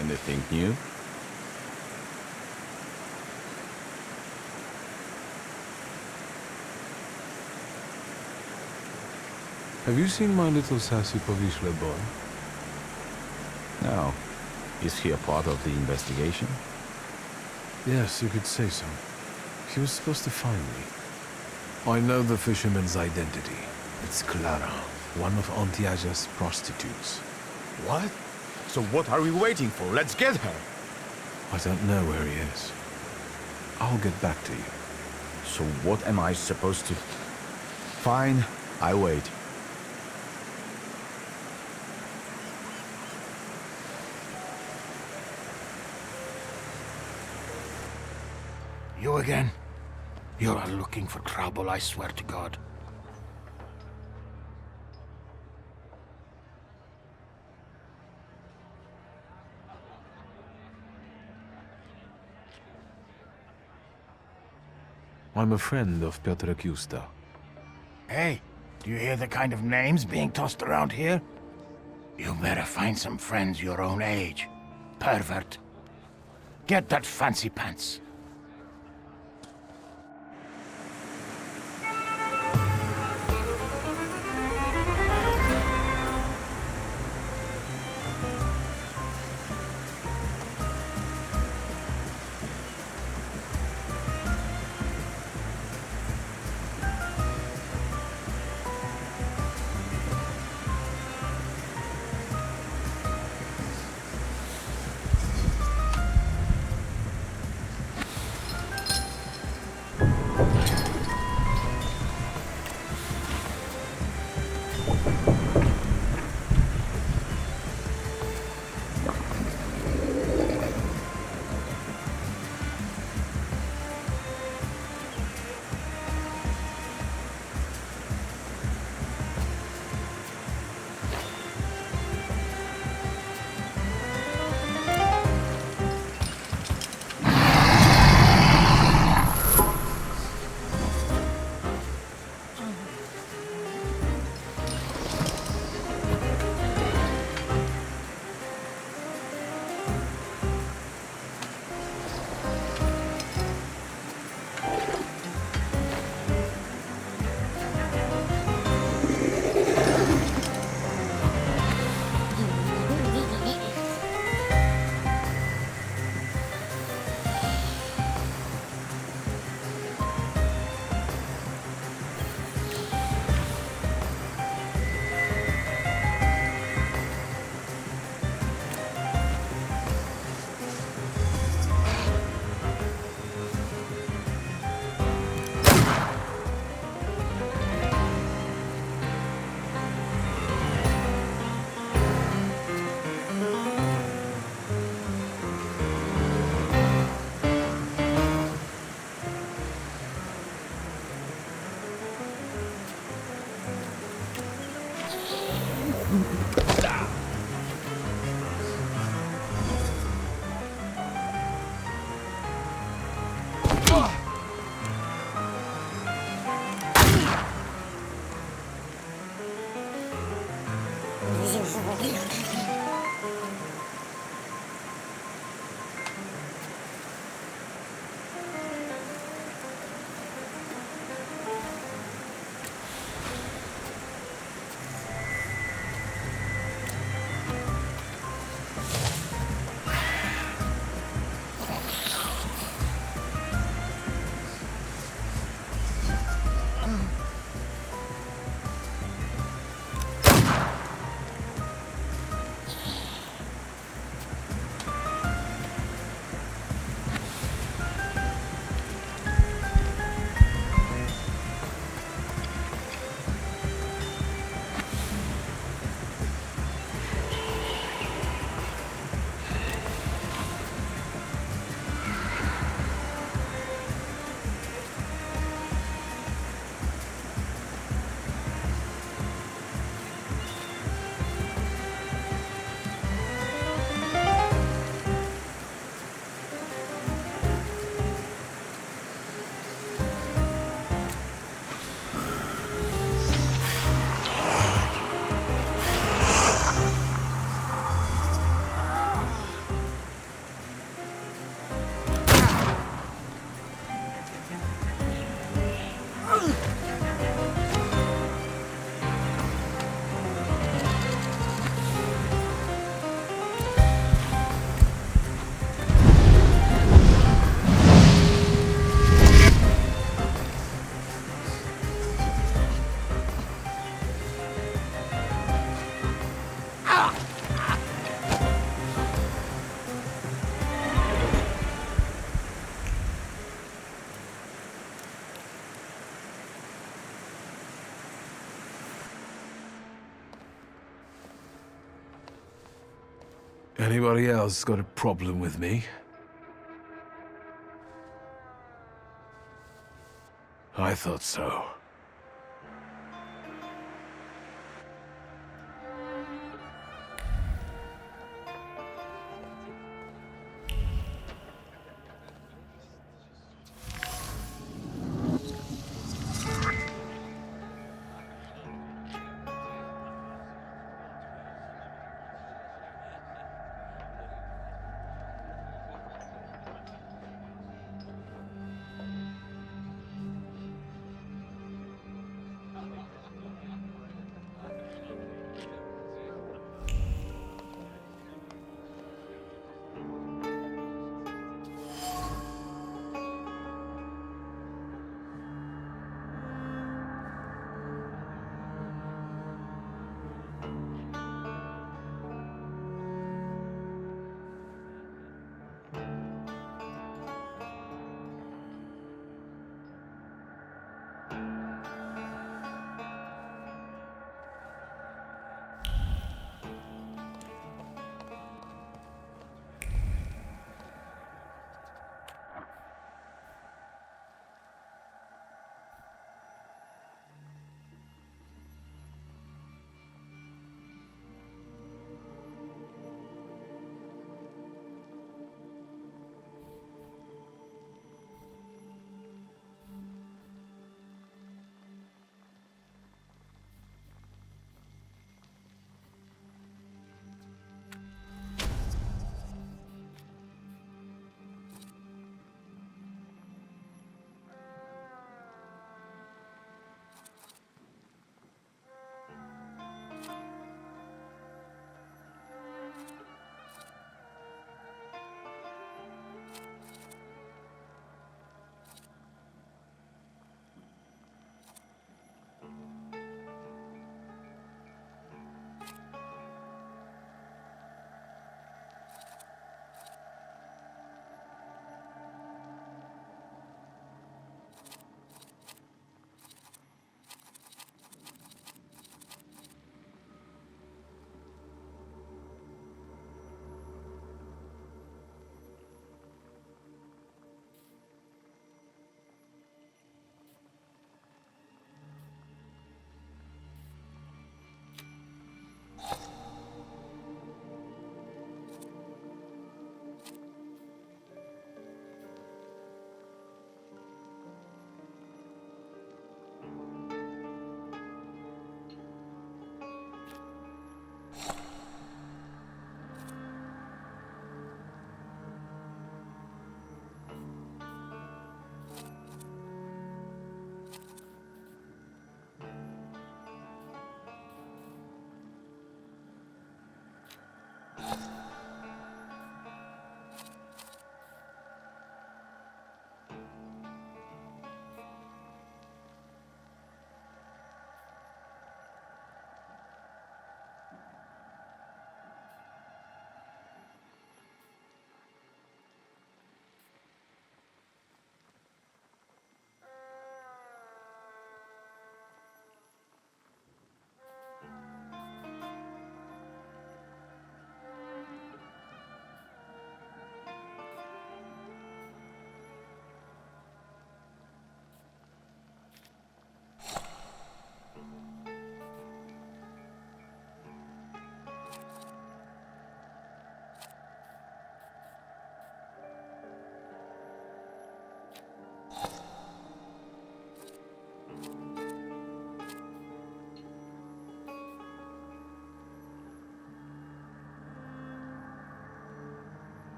Anything new? Have you seen my little sassy Povishla boy? No. Is he a part of the investigation? Yes, you could say so. He was supposed to find me. I know the fisherman's identity. It's Clara, one of Antiaja's prostitutes. What? So what are we waiting for? Let's get her! I don't know where he is. I'll get back to you. So what am I supposed to... Fine, I wait. You again? You are looking for trouble, I swear to God. I'm a friend of Piotr Kusta. Hey, do you hear the kind of names being tossed around here? You better find some friends your own age. Pervert. Get that fancy pants. Anybody else got a problem with me? I thought so.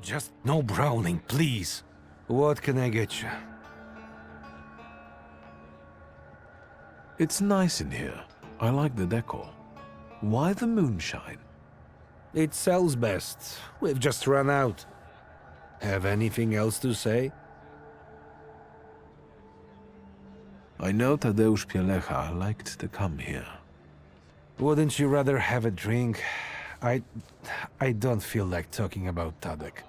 Just no brawling, please. What can I get you? It's nice in here. I like the decor. Why the moonshine? It sells best. We've just run out. Have anything else to say? I know Tadeusz Pielecha liked to come here. Wouldn't you rather have a drink? I don't feel like talking about Tadek.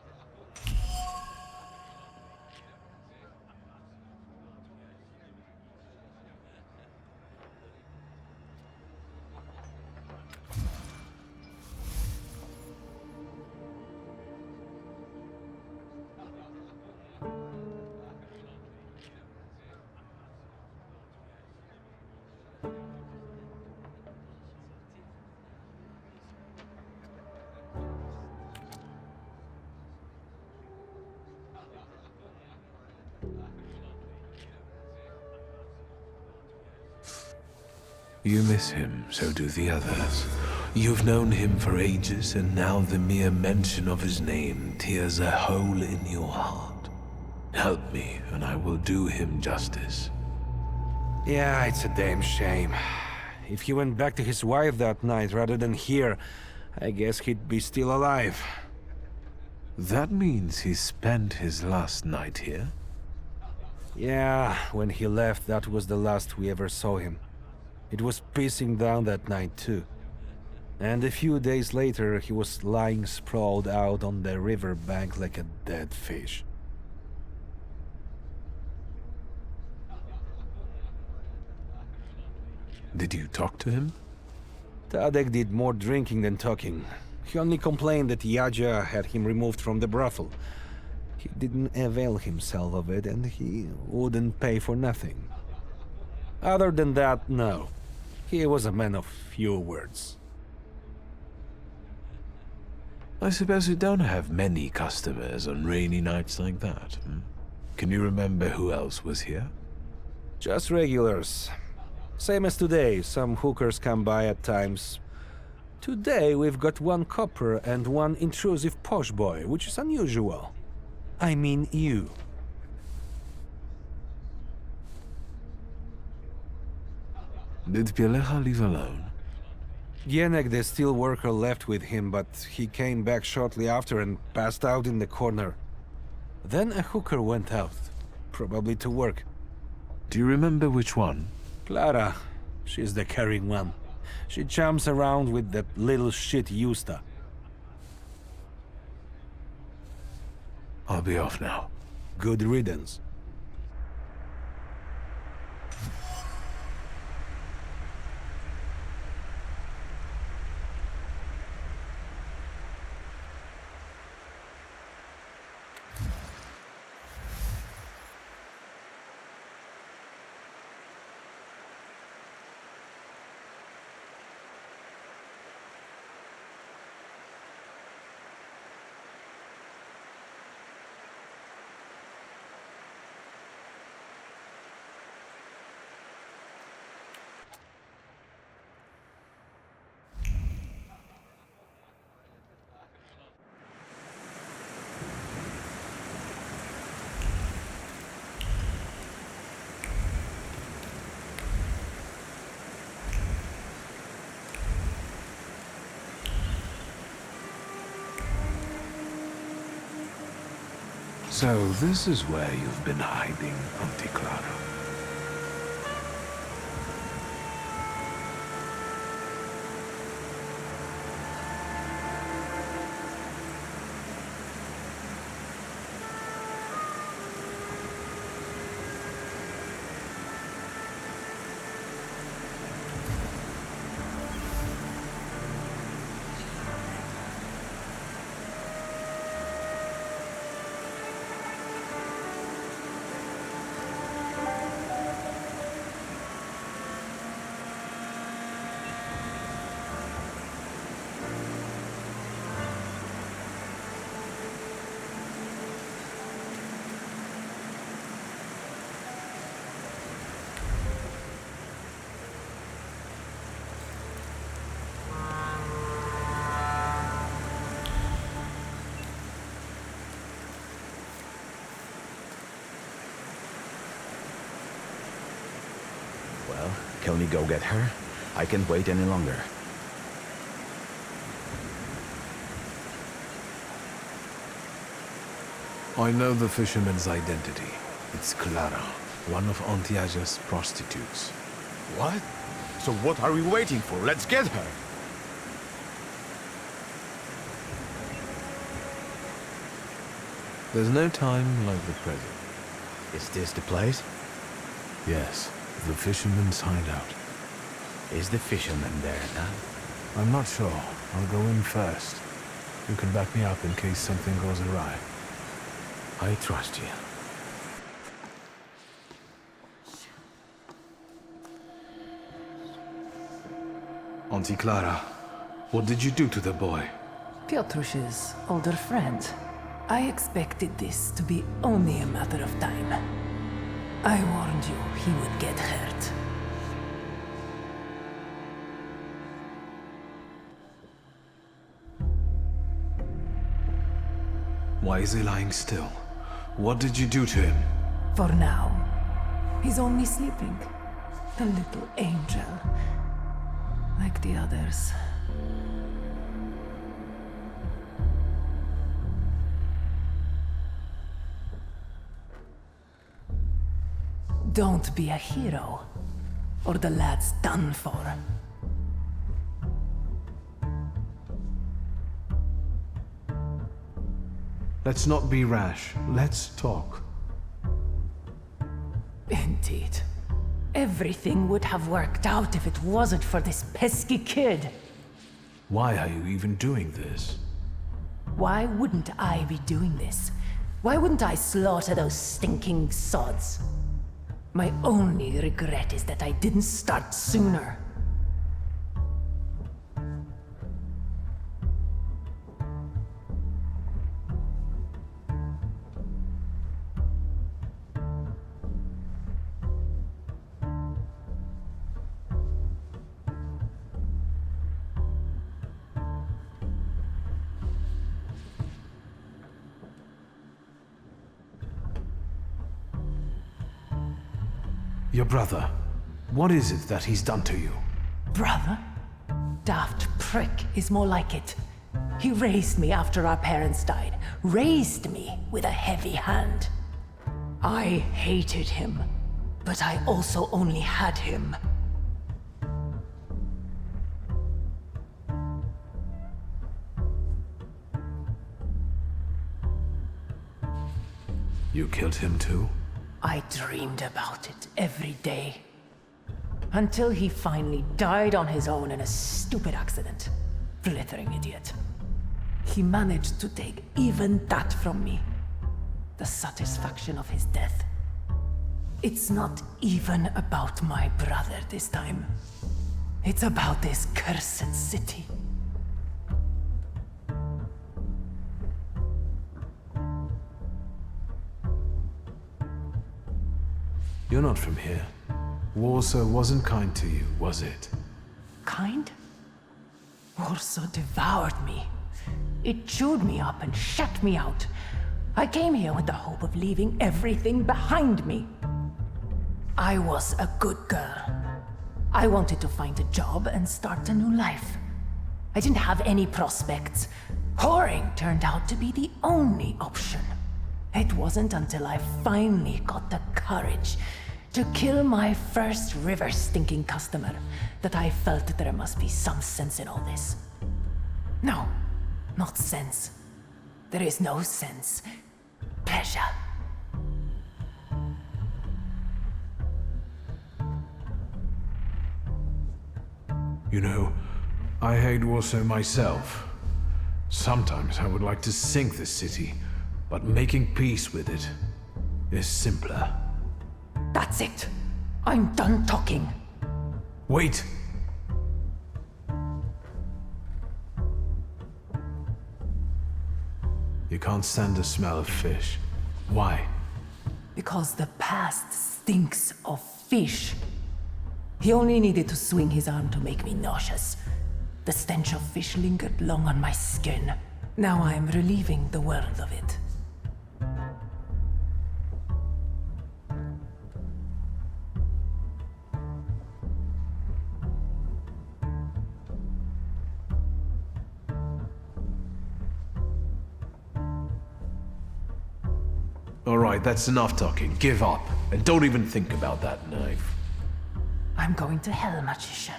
You miss him, so do the others. You've known him for ages, and now the mere mention of his name tears a hole in your heart. Help me, and I will do him justice. Yeah, it's a damn shame. If he went back to his wife that night rather than here, I guess he'd be still alive. That means he spent his last night here? Yeah, when he left, that was the last we ever saw him. It was pissing down that night too. And a few days later, he was lying sprawled out on the river bank like a dead fish. Did you talk to him? Tadek did more drinking than talking. He only complained that Yadzia had him removed from the brothel. He didn't avail himself of it, and he wouldn't pay for nothing. Other than that, no. He was a man of few words. I suppose you don't have many customers on rainy nights like that. Can you remember who else was here? Just regulars. Same as today, some hookers come by at times. Today we've got one copper and one intrusive posh boy, which is unusual. I mean you. Did Pielecha leave alone? Gienek, the steel worker, left with him, but he came back shortly after and passed out in the corner. Then a hooker went out, probably to work. Do you remember which one? Clara, she's the carrying one. She chumps around with that little shit Justa. I'll be off now. Good riddance. So this is where you've been hiding, Auntie Clara. Well, can we go get her? I can't wait any longer. I know the fisherman's identity. It's Clara, one of Antiaja's prostitutes. What? So what are we waiting for? Let's get her! There's no time like the present. Is this the place? Yes, the fisherman's hideout. Is the fisherman there now? I'm not sure. I'll go in first. You can back me up in case something goes awry. I trust you. Auntie Clara, what did you do to the boy? Piotrus's older friend. I expected this to be only a matter of time. I warned you he would get hurt. Why is he lying still? What did you do to him? For now, he's only sleeping. The little angel. Like the others. Don't be a hero, or the lad's done for. Let's not be rash. Let's talk. Indeed. Everything would have worked out if it wasn't for this pesky kid. Why are you even doing this? Why wouldn't I be doing this? Why wouldn't I slaughter those stinking sods? My only regret is that I didn't start sooner. Your brother. What is it that he's done to you? Brother? Daft prick is more like it. He raised me after our parents died. Raised me with a heavy hand. I hated him, but I also only had him. You killed him too? I dreamed about it every day. Until he finally died on his own in a stupid accident. Blithering idiot. He managed to take even that from me. The satisfaction of his death. It's not even about my brother this time. It's about this cursed city. You're not from here. Rosso wasn't kind to you, was it? Kind? Rosso devoured me. It chewed me up and shut me out. I came here with the hope of leaving everything behind me. I was a good girl. I wanted to find a job and start a new life. I didn't have any prospects. Whoring turned out to be the only option. It wasn't until I finally got the courage to kill my first river-stinking customer that I felt that there must be some sense in all this. No, not sense. There is no sense. Pleasure. You know, I hate Rosso myself. Sometimes I would like to sink the city, but making peace with it is simpler. That's it. I'm done talking. Wait! You can't stand the smell of fish. Why? Because the past stinks of fish. He only needed to swing his arm to make me nauseous. The stench of fish lingered long on my skin. Now I am relieving the world of it. Alright, that's enough talking. Give up. And don't even think about that knife. I'm going to hell, magician.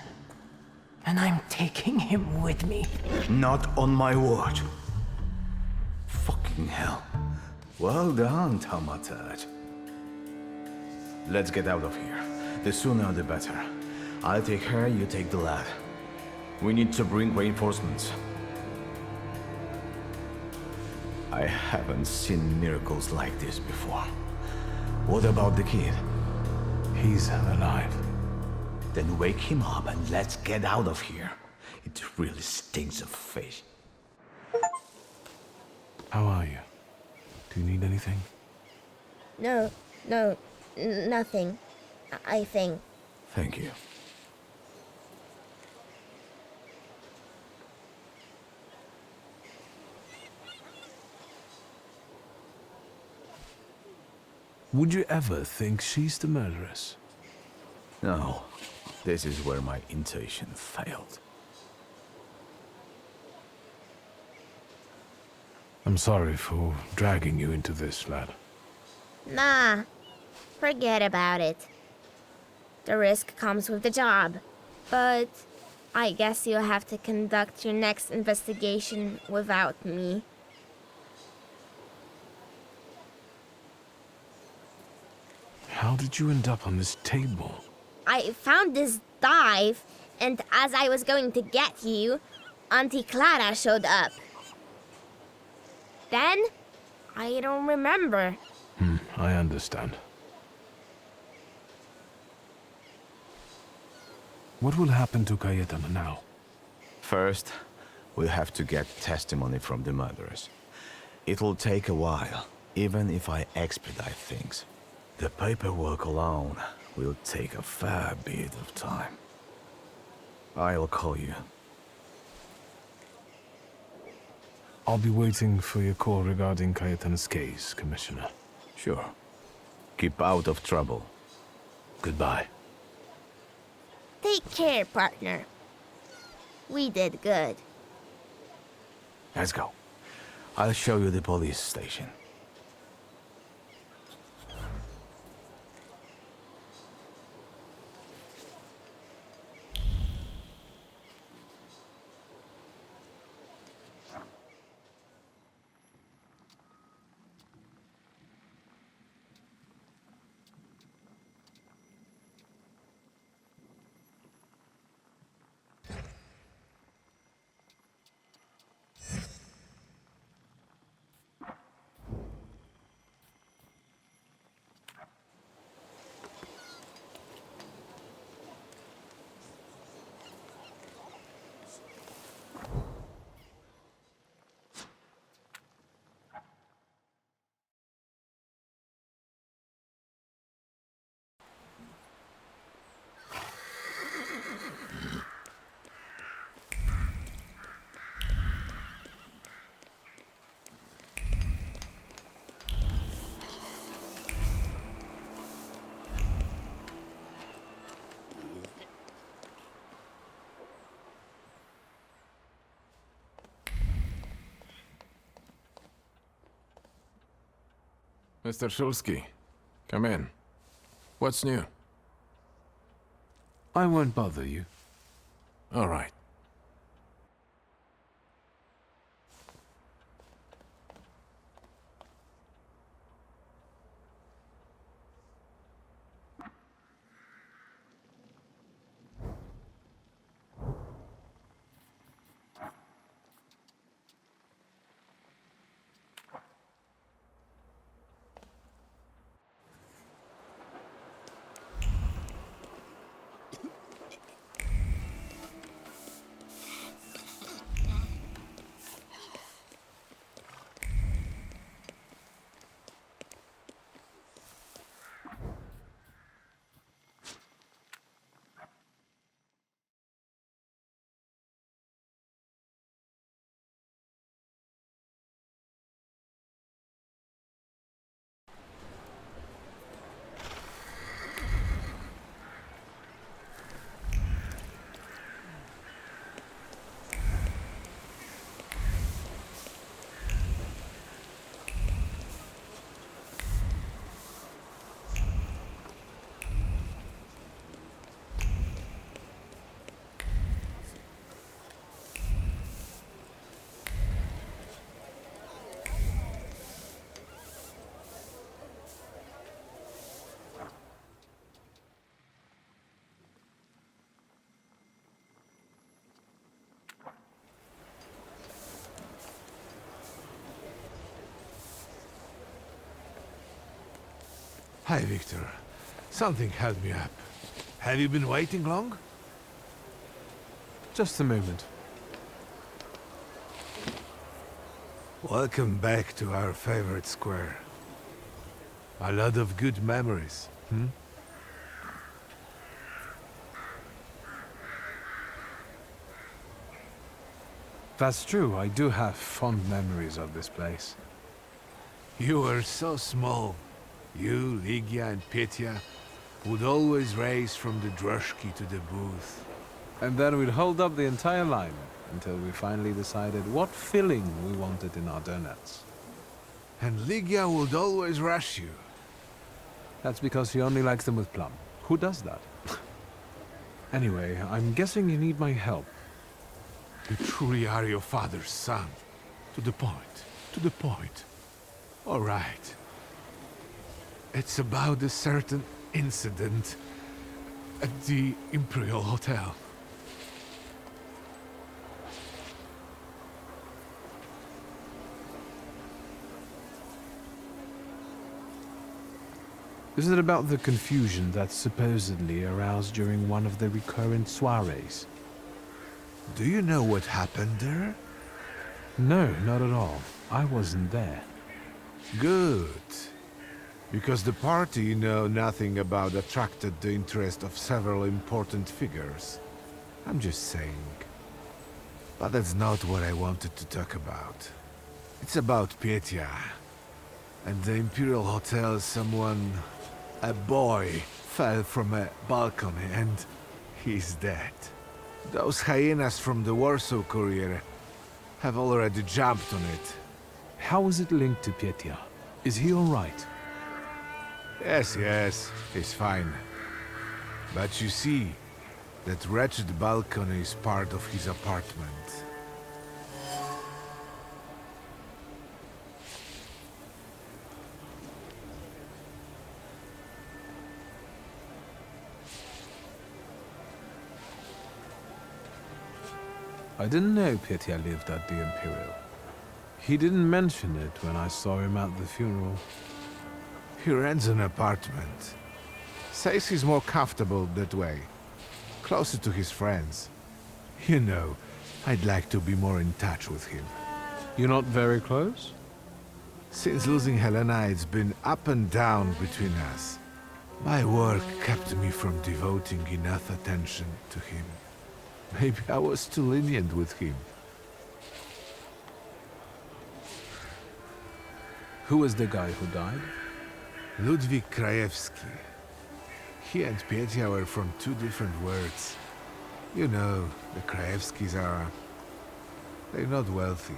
And I'm taking him with me. Not on my watch. Fucking hell. Well done, Thaumaturge. Let's get out of here. The sooner the better. I'll take her, you take the lad. We need to bring reinforcements. I haven't seen miracles like this before. What about the kid? He's alive. Then wake him up and let's get out of here. It really stinks of fish. How are you? Do you need anything? No, nothing. I think. Thank you. Would you ever think she's the murderess? No, this is where my intuition failed. I'm sorry for dragging you into this, lad. Nah, forget about it. The risk comes with the job. But I guess you'll have to conduct your next investigation without me. How did you end up on this table? I found this dive, and as I was going to get you, Auntie Clara showed up. Then, I don't remember. I understand. What will happen to Cayetana now? First, we'll have to get testimony from the murderers. It'll take a while, even if I expedite things. The paperwork alone will take a fair bit of time. I'll call you. I'll be waiting for your call regarding Cayetana's case, Commissioner. Sure. Keep out of trouble. Goodbye. Take care, partner. We did good. Let's go. I'll show you the police station. Mr. Shulsky, come in. What's new? I won't bother you. All right. Hi, Victor. Something held me up. Have you been waiting long? Just a moment. Welcome back to our favorite square. A lot of good memories, hmm? That's true, I do have fond memories of this place. You were so small. You, Ligia, and Petya would always race from the droshky to the booth. And then we'd hold up the entire line until we finally decided what filling we wanted in our donuts. And Ligia would always rush you. That's because he only likes them with plum. Who does that? Anyway, I'm guessing you need my help. You truly are your father's son. To the point. To the point. All right. It's about a certain incident at the Imperial Hotel. Is it about the confusion that supposedly aroused during one of the recurrent soirees? Do you know what happened there? No, not at all. I wasn't there. Good. Because the party you know nothing about attracted the interest of several important figures. I'm just saying. But that's not what I wanted to talk about. It's about Petya. And the Imperial Hotel, a boy, fell from a balcony and he's dead. Those hyenas from the Warsaw Courier have already jumped on it. How is it linked to Petya? Is he alright? Yes, he's fine. But you see, that wretched balcony is part of his apartment. I didn't know Petya lived at the Imperial. He didn't mention it when I saw him at the funeral. He rents an apartment. Says he's more comfortable that way. Closer to his friends. You know, I'd like to be more in touch with him. You're not very close? Since losing Helena, it's been up and down between us. My work kept me from devoting enough attention to him. Maybe I was too lenient with him. Who was the guy who died? Ludwik Krajewski. He and Petya were from two different worlds. You know, the Krajewskis are... they're not wealthy.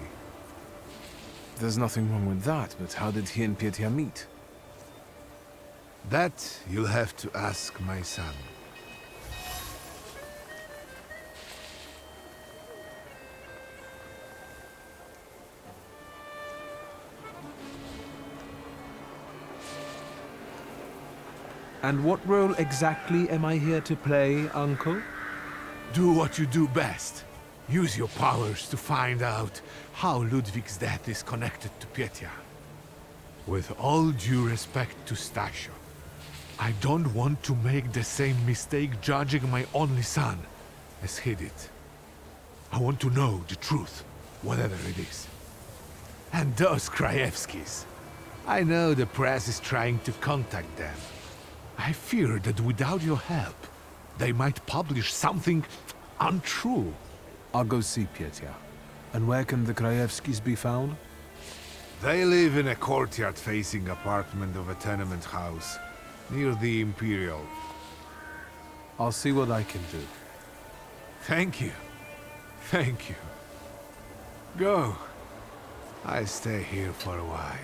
There's nothing wrong with that, but how did he and Petya meet? That you'll have to ask my son. And what role exactly am I here to play, Uncle? Do what you do best. Use your powers to find out how Ludwig's death is connected to Petya. With all due respect to Stasio, I don't want to make the same mistake judging my only son as he did. I want to know the truth, whatever it is. And those Krajewskis. I know the press is trying to contact them. I fear that without your help, they might publish something untrue. I'll go see Petya. And where can the Krajewskis be found? They live in a courtyard-facing apartment of a tenement house, near the Imperial. I'll see what I can do. Thank you. Thank you. Go. I'll stay here for a while.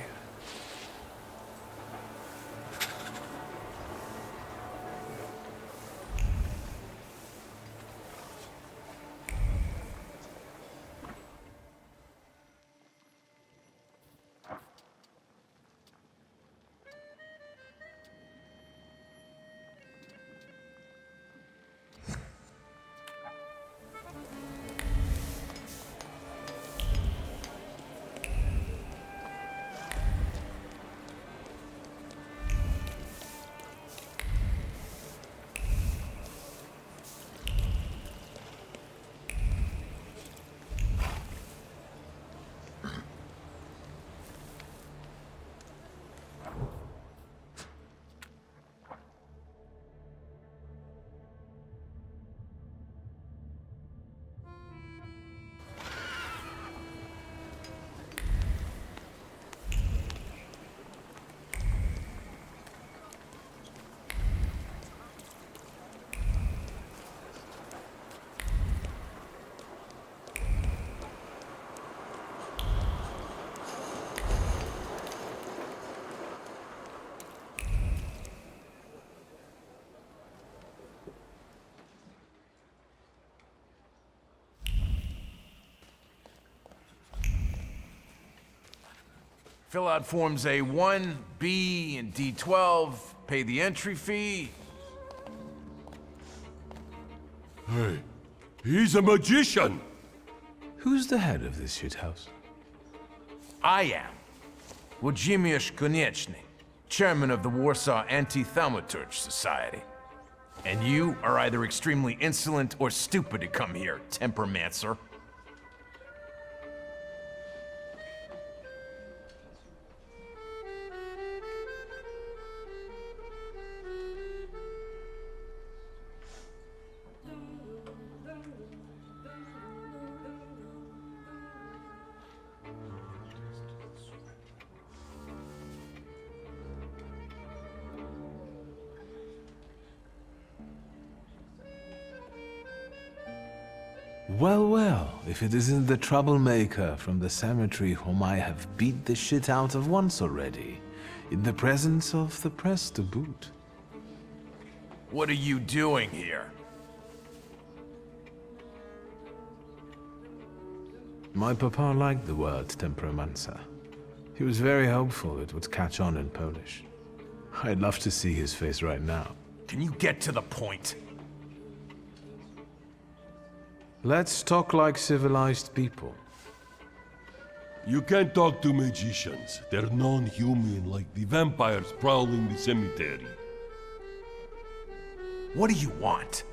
Fill out forms A1, B, and D12. Pay the entry fee. Hey, he's a magician! Who's the head of this shithouse? I am Włodzimierz Konieczny, chairman of the Warsaw Anti-Thaumaturge Society. And you are either extremely insolent or stupid to come here, tempermancer. Well, well, if it isn't the troublemaker from the cemetery whom I have beat the shit out of once already, in the presence of the press to boot. What are you doing here? My papa liked the word temperamenza. He was very hopeful it would catch on in Polish. I'd love to see his face right now. Can you get to the point? Let's talk like civilized people. You can't talk to magicians. They're non-human, like the vampires prowling the cemetery. What do you want?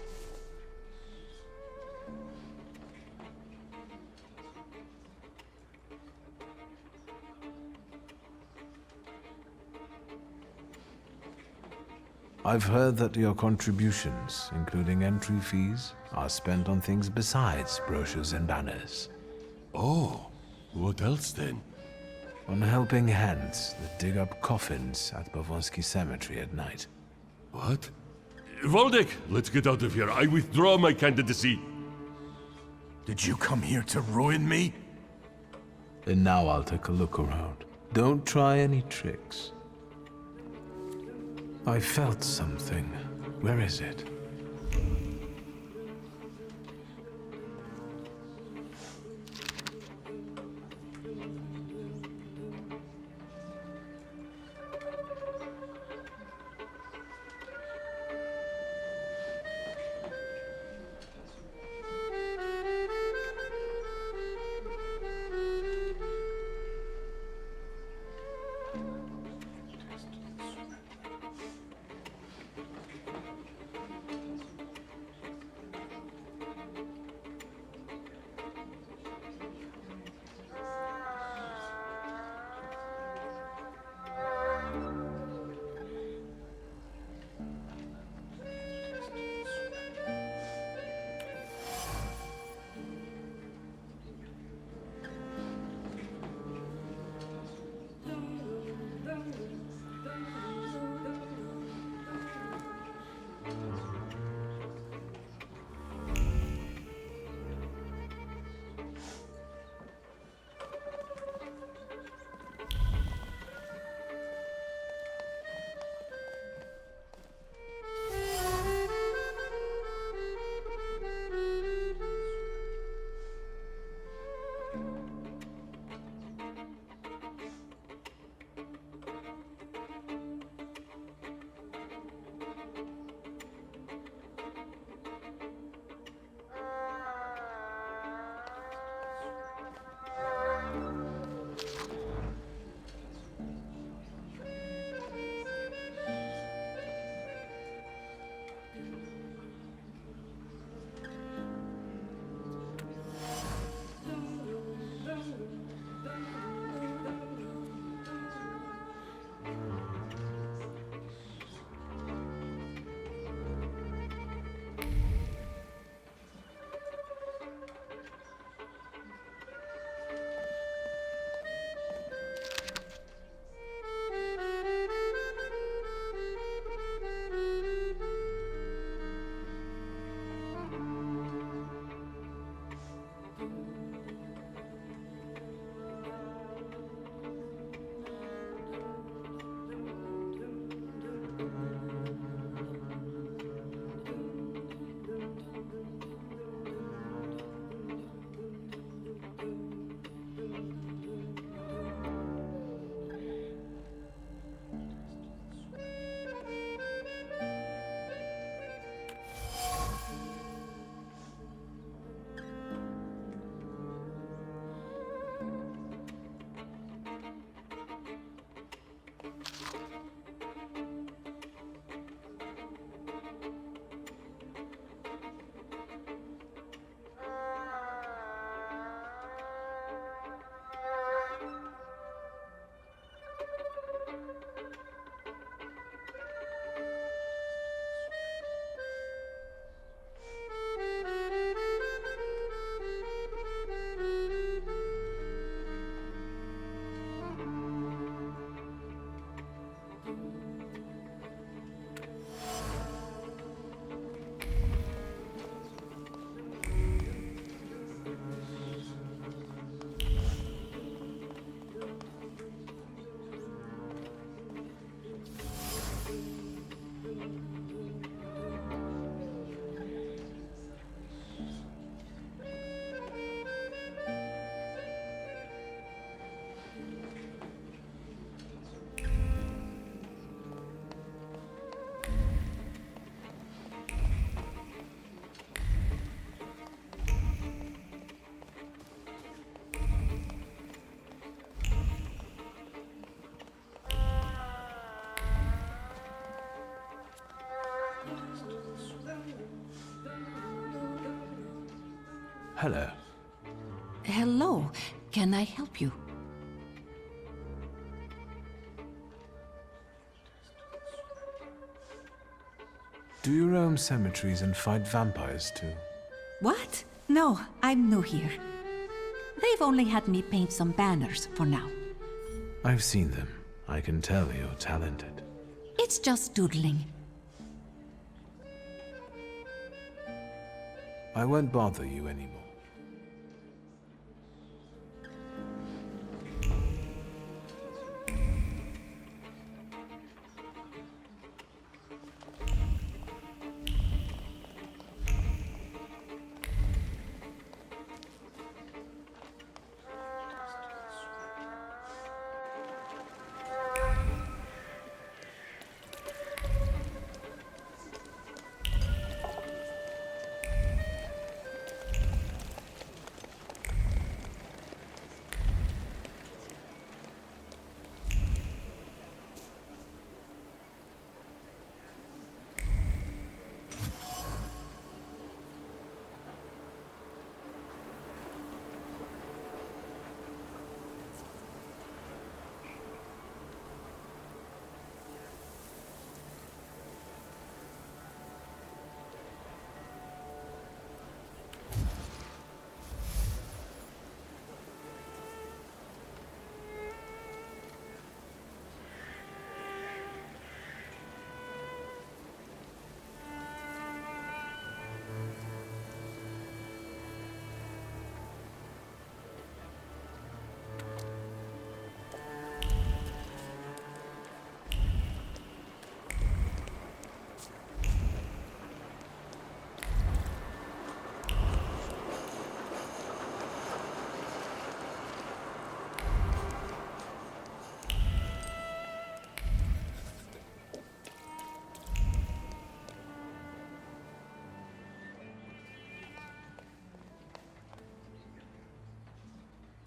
I've heard that your contributions, including entry fees, are spent on things besides brochures and banners. Oh, what else then? On helping hands that dig up coffins at Bawonski Cemetery at night. What? Waldek, let's get out of here. I withdraw my candidacy. Did you come here to ruin me? And now I'll take a look around. Don't try any tricks. I felt something. Where is it? Hello. Hello. Can I help you? Do you roam cemeteries and fight vampires too? What? No, I'm new here. They've only had me paint some banners for now. I've seen them. I can tell you're talented. It's just doodling. I won't bother you anymore.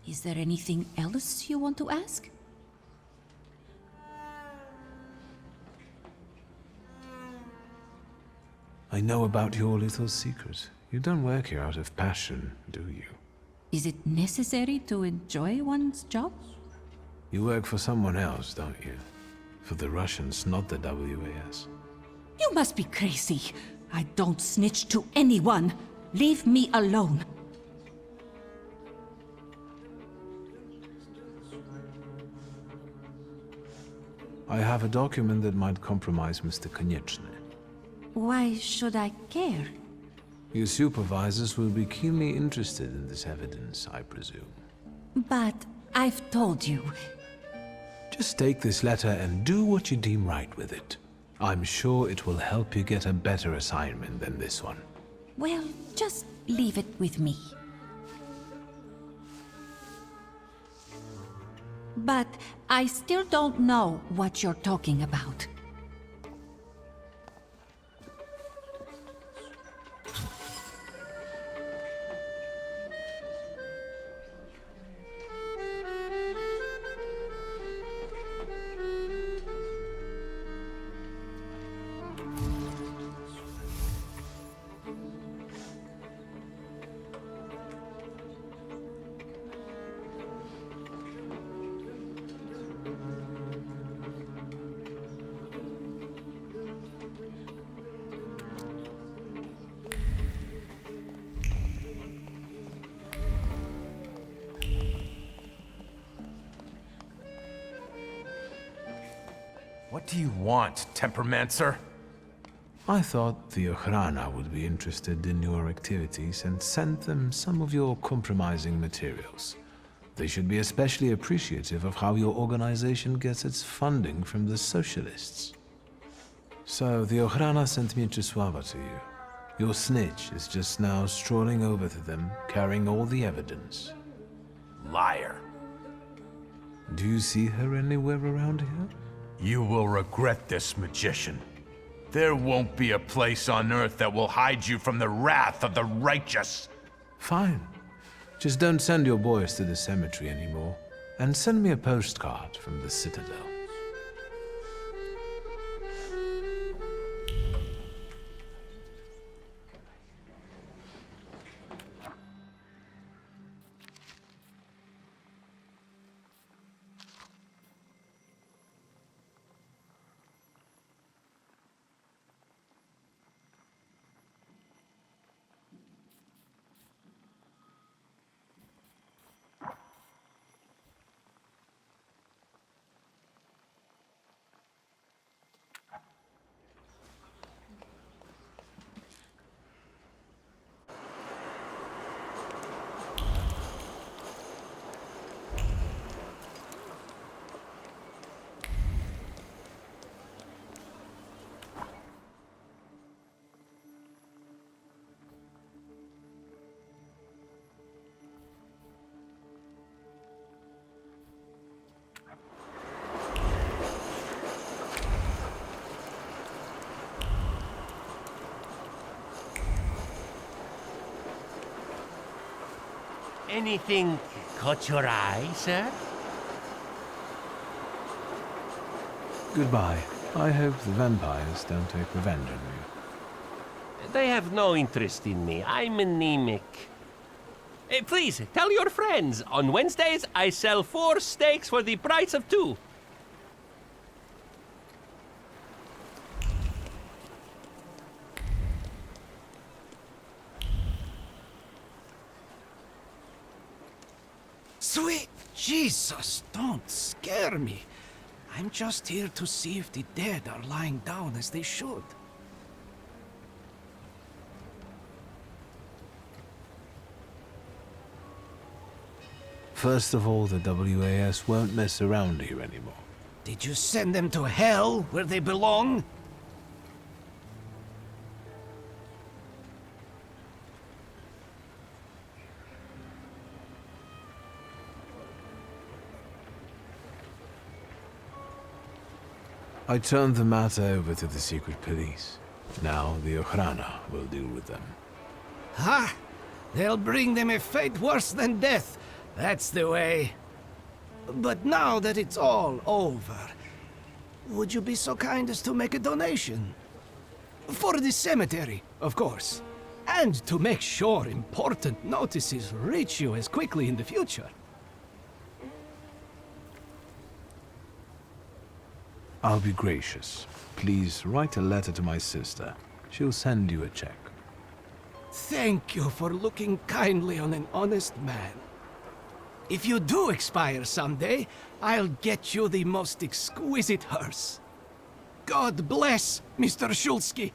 Is there anything else you want to ask? I know about your little secret. You don't work here out of passion, do you? Is it necessary to enjoy one's job? You work for someone else, don't you? For the Russians, not the WAS. You must be crazy. I don't snitch to anyone. Leave me alone. I have a document that might compromise Mr. Konieczny. Why should I care? Your supervisors will be keenly interested in this evidence, I presume. But I've told you. Just take this letter and do what you deem right with it. I'm sure it will help you get a better assignment than this one. Well, just leave it with me. But I still don't know what you're talking about. What do you want, Tempermancer? I thought the Ochrana would be interested in your activities and sent them some of your compromising materials. They should be especially appreciative of how your organization gets its funding from the socialists. So the Ochrana sent Mieczysława to you. Your snitch is just now strolling over to them, carrying all the evidence. Liar. Do you see her anywhere around here? You will regret this, magician. There won't be a place on Earth that will hide you from the wrath of the righteous. Fine. Just don't send your boys to the cemetery anymore. And send me a postcard from the Citadel. Anything caught your eye, sir? Goodbye. I hope the vampires don't take revenge on you. They have no interest in me. I'm anemic. Please, tell your friends. On Wednesdays, I sell 4 steaks for the price of 2. Sweet Jesus, don't scare me. I'm just here to see if the dead are lying down as they should. First of all, the WAS won't mess around here anymore. Did you send them to hell, where they belong? I turned the matter over to the secret police. Now the Ochrana will deal with them. Ha! They'll bring them a fate worse than death. That's the way. But now that it's all over, would you be so kind as to make a donation? For the cemetery, of course. And to make sure important notices reach you as quickly in the future. I'll be gracious. Please write a letter to my sister. She'll send you a check. Thank you for looking kindly on an honest man. If you do expire someday, I'll get you the most exquisite hearse. God bless, Mr. Shulsky.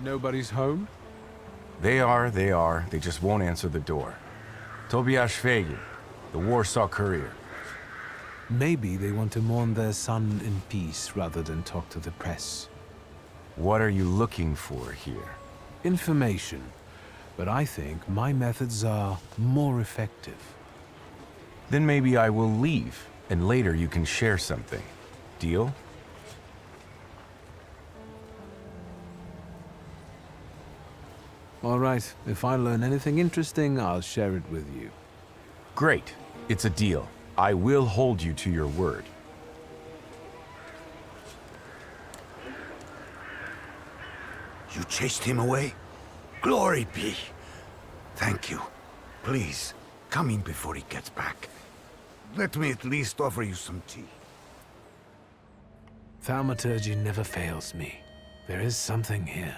Nobody's home? They are. They just won't answer the door. Tobias Fagin, the Warsaw Courier. Maybe they want to mourn their son in peace rather than talk to the press. What are you looking for here? Information. But I think my methods are more effective. Then maybe I will leave, and later you can share something. Deal? All right, if I learn anything interesting, I'll share it with you. Great. It's a deal. I will hold you to your word. You chased him away? Glory be. Thank you. Please, come in before he gets back. Let me at least offer you some tea. Thaumaturge never fails me. There is something here.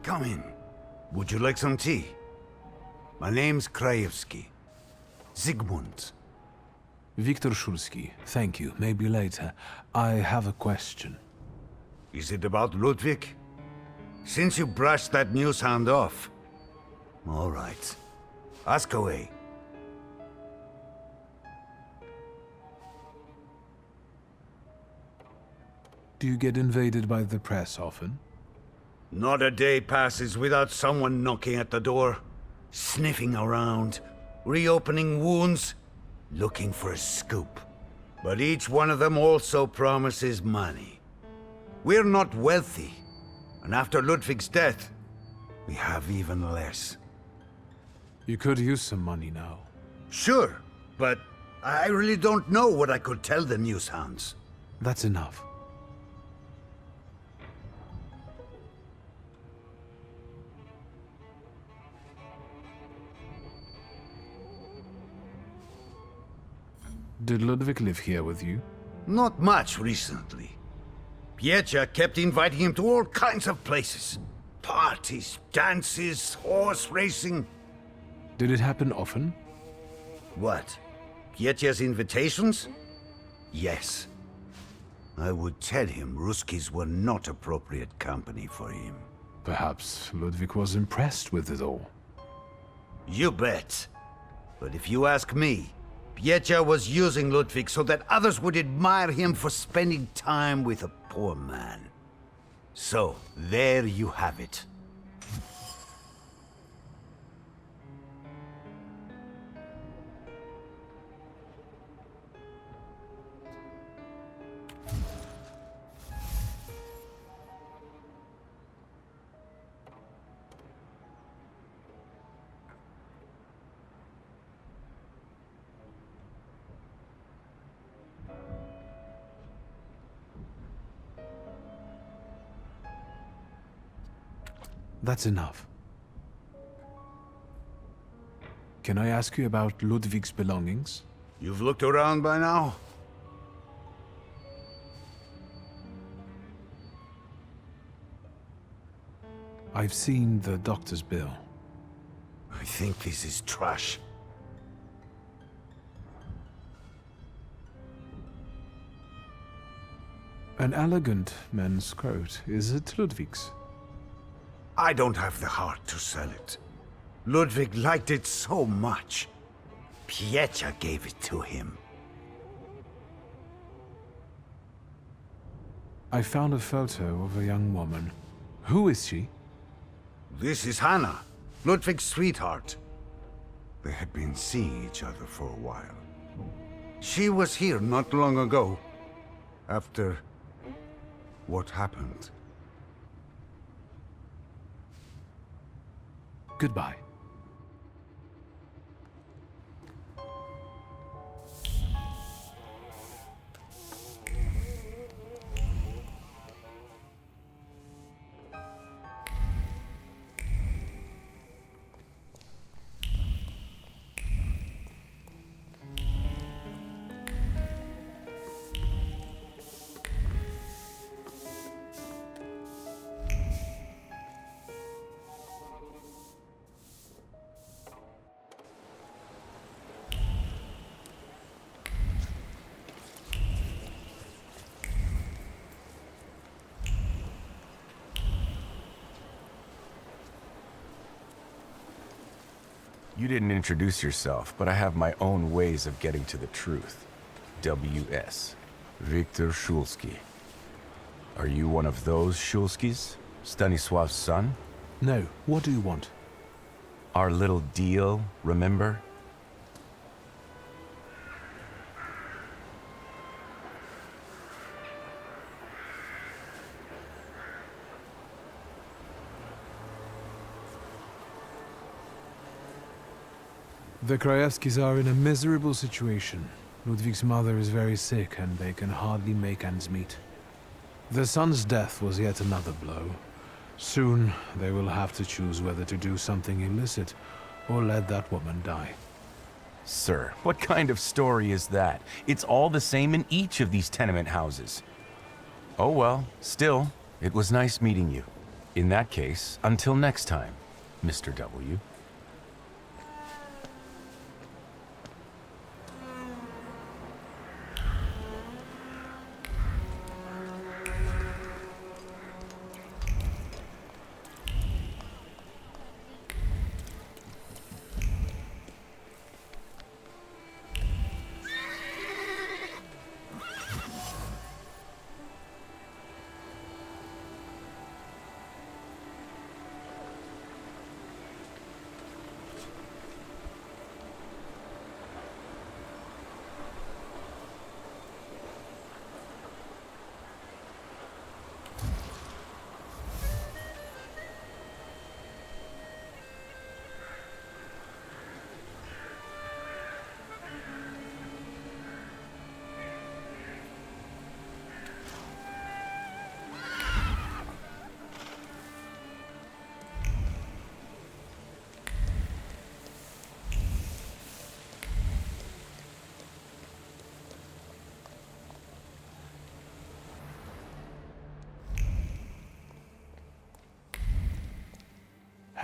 Come in. Would you like some tea? My name's Krajewski. Zygmunt. Viktor Szulski, thank you. Maybe later. I have a question. Is it about Ludwig? Since you brushed that news hound off. All right. Ask away. Do you get invaded by the press often? Not a day passes without someone knocking at the door, sniffing around, reopening wounds, looking for a scoop. But each one of them also promises money. We're not wealthy, and after Ludwig's death, we have even less. You could use some money now. Sure, but I really don't know what I could tell the news hounds. That's enough. Did Ludwig live here with you? Not much recently. Piecha kept inviting him to all kinds of places. Parties, dances, horse racing. Did it happen often? What? Piecha's invitations? Yes. I would tell him Ruskis were not appropriate company for him. Perhaps Ludwig was impressed with it all. You bet. But if you ask me, Piecha was using Ludwig so that others would admire him for spending time with a poor man. So, there you have it. That's enough. Can I ask you about Ludwig's belongings? You've looked around by now? I've seen the doctor's bill. I think this is trash. An elegant men's coat. Is it Ludwig's? I don't have the heart to sell it. Ludwig liked it so much. Piecha gave it to him. I found a photo of a young woman. Who is she? This is Hannah, Ludwig's sweetheart. They had been seeing each other for a while. She was here not long ago, after what happened. Goodbye. You didn't introduce yourself, but I have my own ways of getting to the truth. W.S. Viktor Szulski. Are you one of those Szulskis? Stanisław's son? No. What do you want? Our little deal, remember? The Krajewskis are in a miserable situation. Ludwig's mother is very sick and they can hardly make ends meet. The son's death was yet another blow. Soon, they will have to choose whether to do something illicit or let that woman die. Sir, what kind of story is that? It's all the same in each of these tenement houses. Oh well, still, it was nice meeting you. In that case, until next time, Mr. W.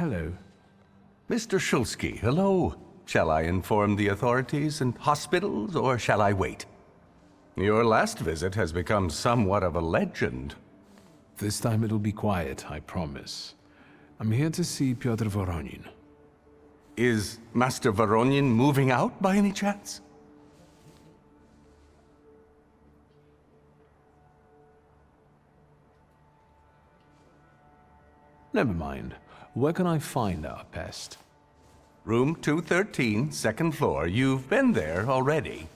Hello. Mr. Shulsky, hello. Shall I inform the authorities and hospitals, or shall I wait? Your last visit has become somewhat of a legend. This time it'll be quiet, I promise. I'm here to see Pyotr Voronin. Is Master Voronin moving out by any chance? Never mind. Where can I find our pest? Room 213, second floor. You've been there already.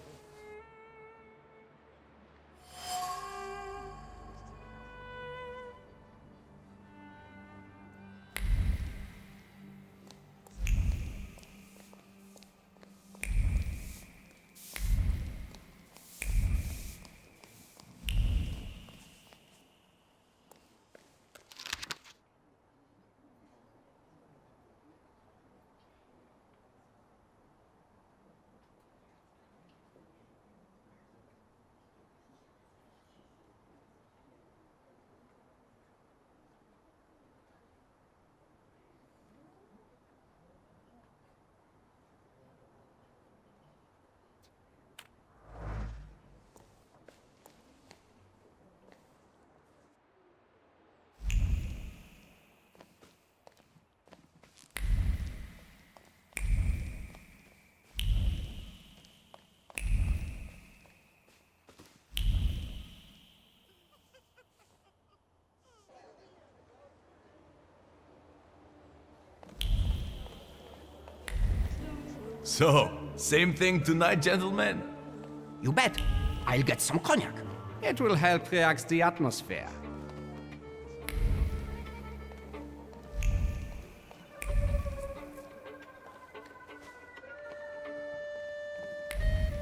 So, same thing tonight, gentlemen? You bet. I'll get some cognac. It will help relax the atmosphere.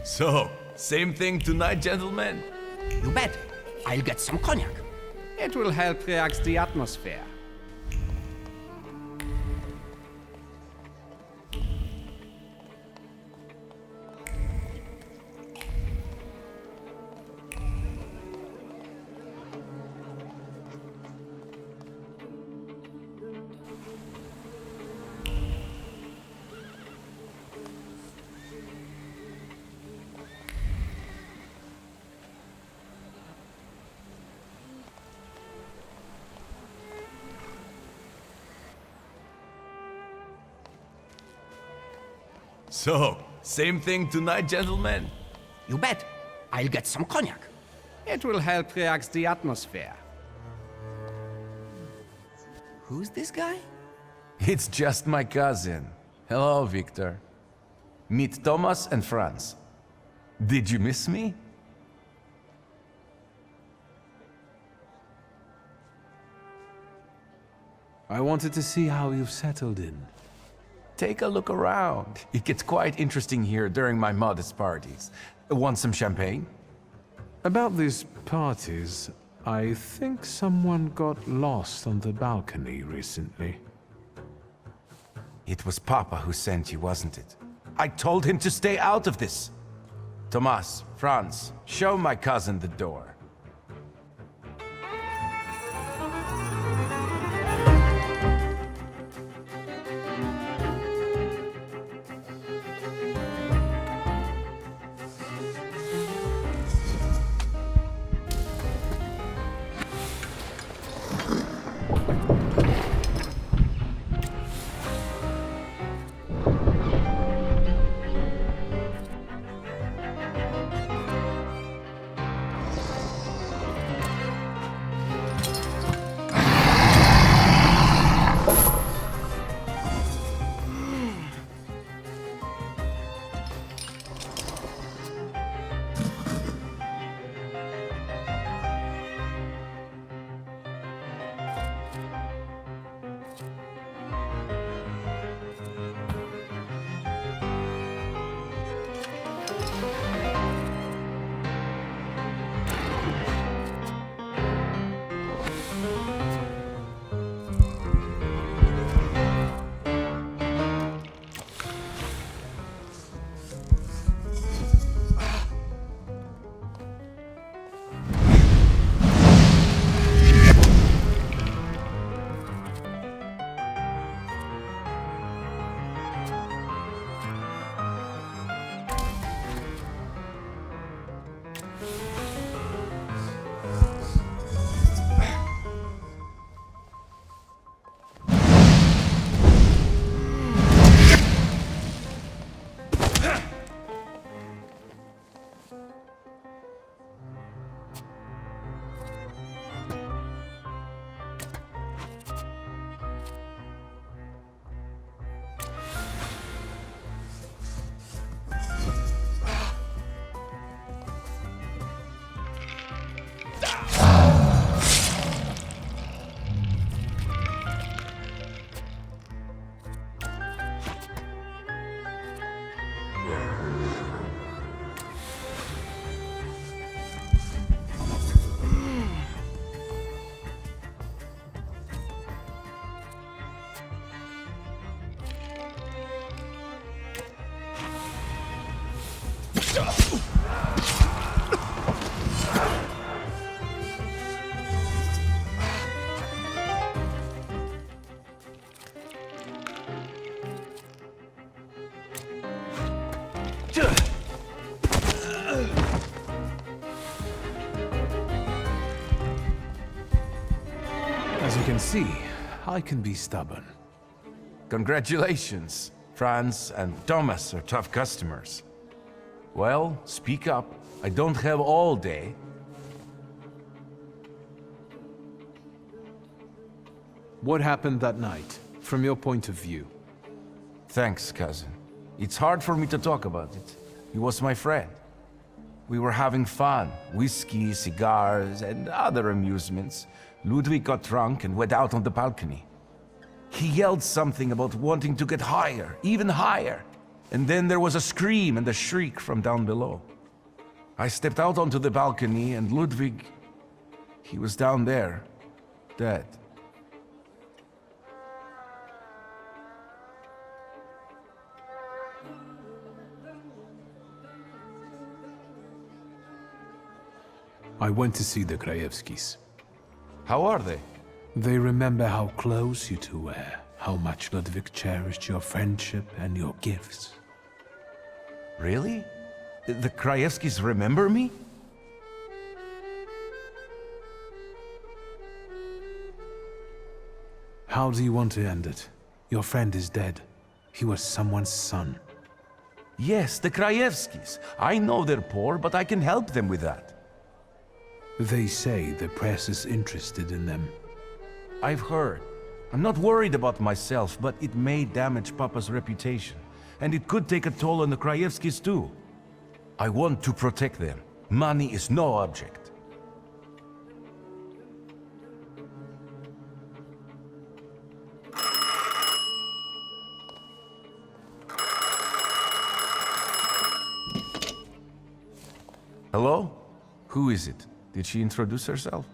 So, same thing tonight, gentlemen? You bet. I'll get some cognac. It will help relax the atmosphere. So, same thing tonight, gentlemen? You bet. I'll get some cognac. It will help relax the atmosphere. Who's this guy? It's just my cousin. Hello, Victor. Meet Thomas and Franz. Did you miss me? I wanted to see how you've settled in. Take a look around. It gets quite interesting here during my modest parties. Want some champagne? About these parties, I think someone got lost on the balcony recently. It was Papa who sent you, wasn't it? I told him to stay out of this. Tomas, Franz, show my cousin the door. As you can see, I can be stubborn. Congratulations. Franz and Thomas are tough customers. Well, speak up. I don't have all day. What happened that night, from your point of view? Thanks, cousin. It's hard for me to talk about it. He was my friend. We were having fun. Whiskey, cigars, and other amusements. Ludwig got drunk and went out on the balcony. He yelled something about wanting to get higher, even higher. And then there was a scream and a shriek from down below. I stepped out onto the balcony and Ludwig, he was down there, dead. I went to see the Krajewskis. How are they? They remember how close you two were, how much Ludwig cherished your friendship and your gifts. Really? The Krajewskis remember me? How do you want to end it? Your friend is dead. He was someone's son. Yes, the Krajewskis. I know they're poor, but I can help them with that. They say the press is interested in them. I've heard. I'm not worried about myself, but it may damage Papa's reputation. And it could take a toll on the Krajewskis too. I want to protect them. Money is no object. Hello? Who is it? Did she introduce herself?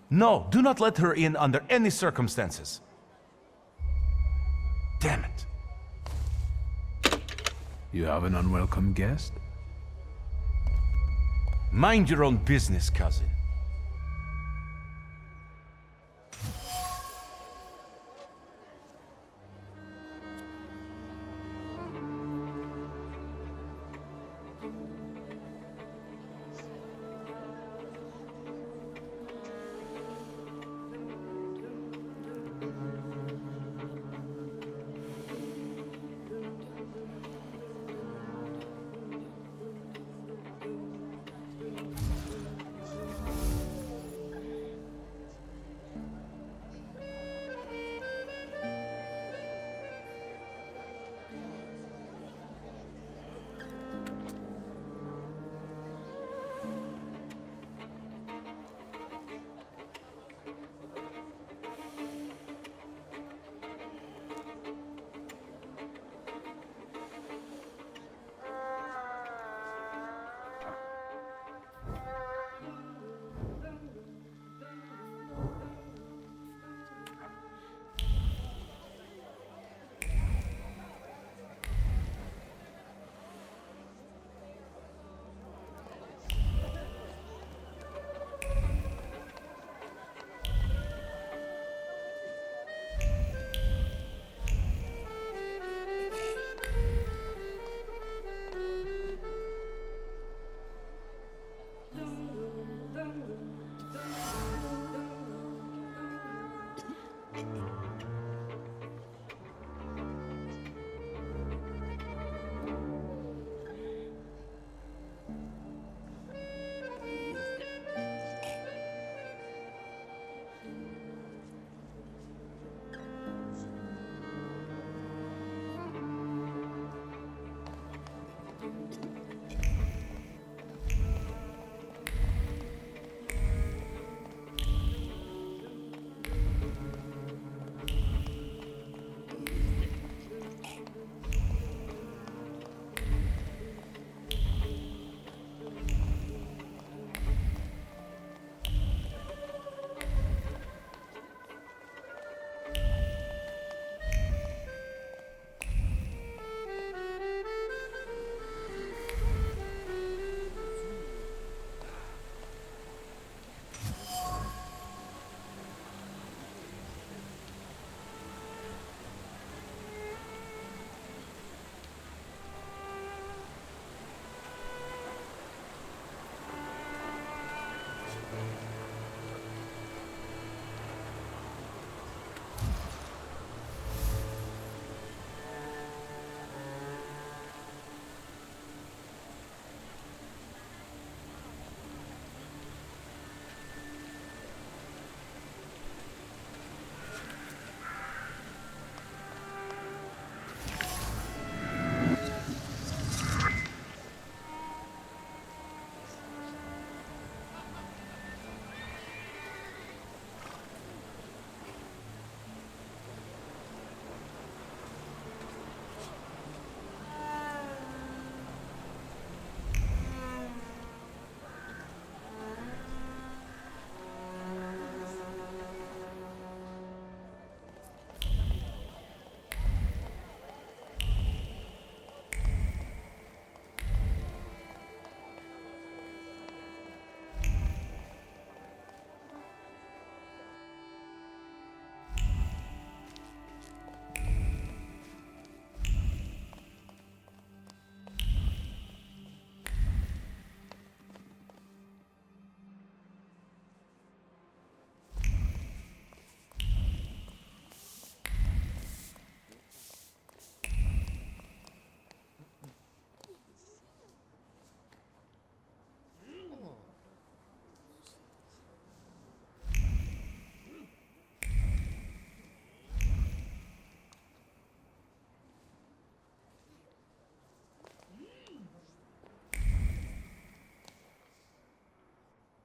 No, do not let her in under any circumstances. Damn it. You have an unwelcome guest? Mind your own business, cousin.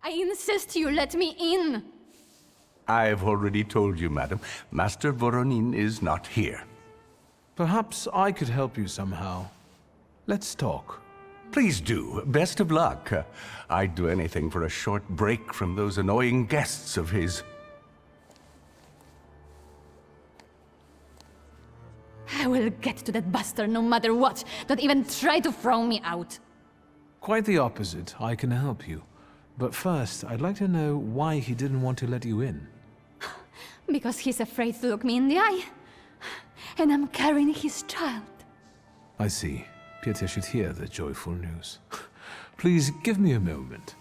I insist you let me in! I've already told you, madam. Master Voronin is not here. Perhaps I could help you somehow. Let's talk. Please do. Best of luck. I'd do anything for a short break from those annoying guests of his. I will get to that bastard no matter what. Don't even try to throw me out. Quite the opposite. I can help you. But first, I'd like to know why he didn't want to let you in. Because he's afraid to look me in the eye. And I'm carrying his child. I see. Peter should hear the joyful news. Please give me a moment.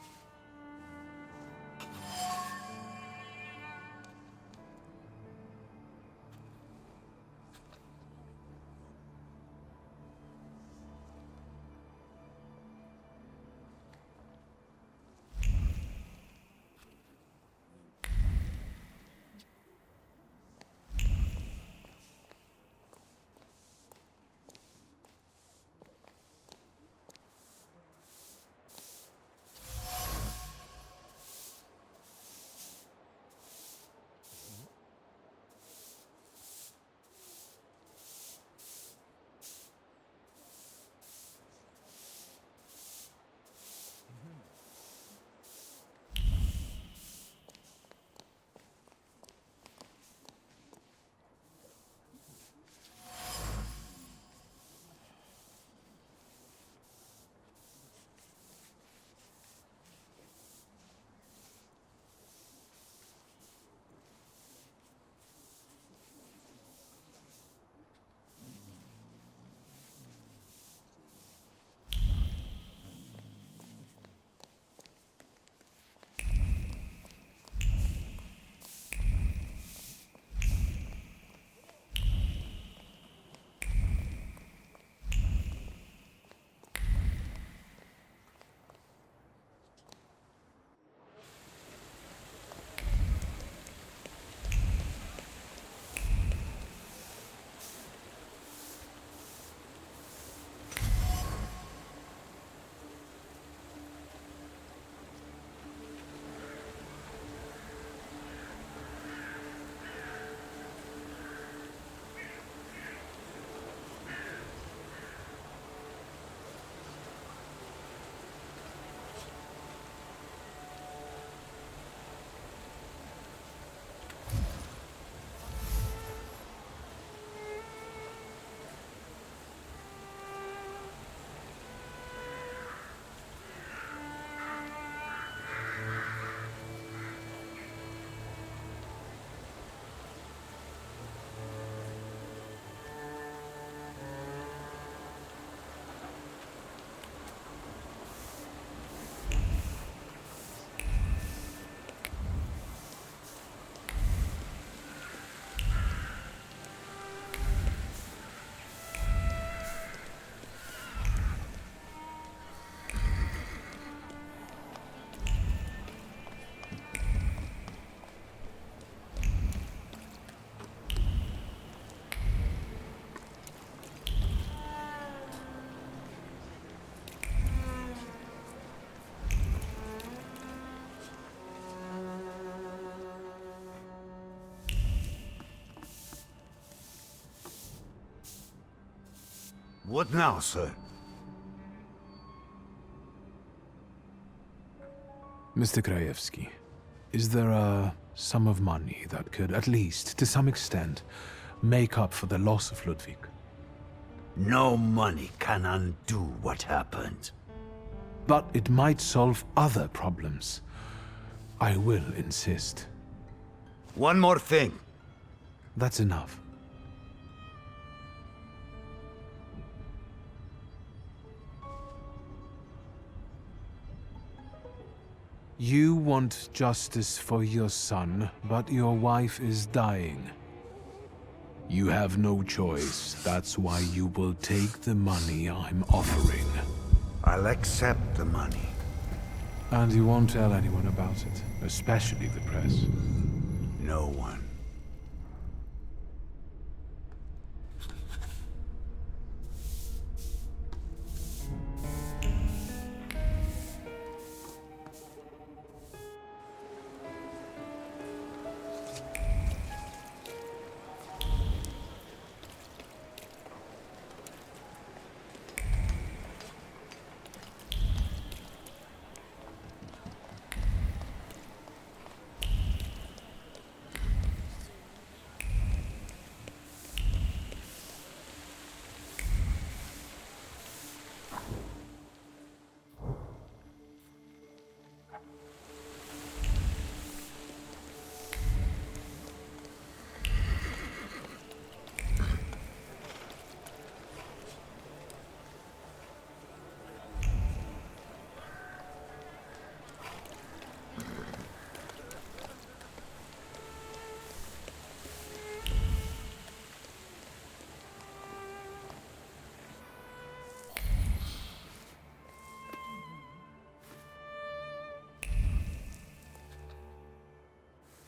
What now, sir? Mr. Krajewski, is there a sum of money that could, at least, to some extent, make up for the loss of Ludwig? No money can undo what happened. But it might solve other problems. I will insist. One more thing. That's enough. You want justice for your son, but your wife is dying. You have no choice. That's why you will take the money I'm offering. I'll accept the money. And you won't tell anyone about it, especially the press. No one.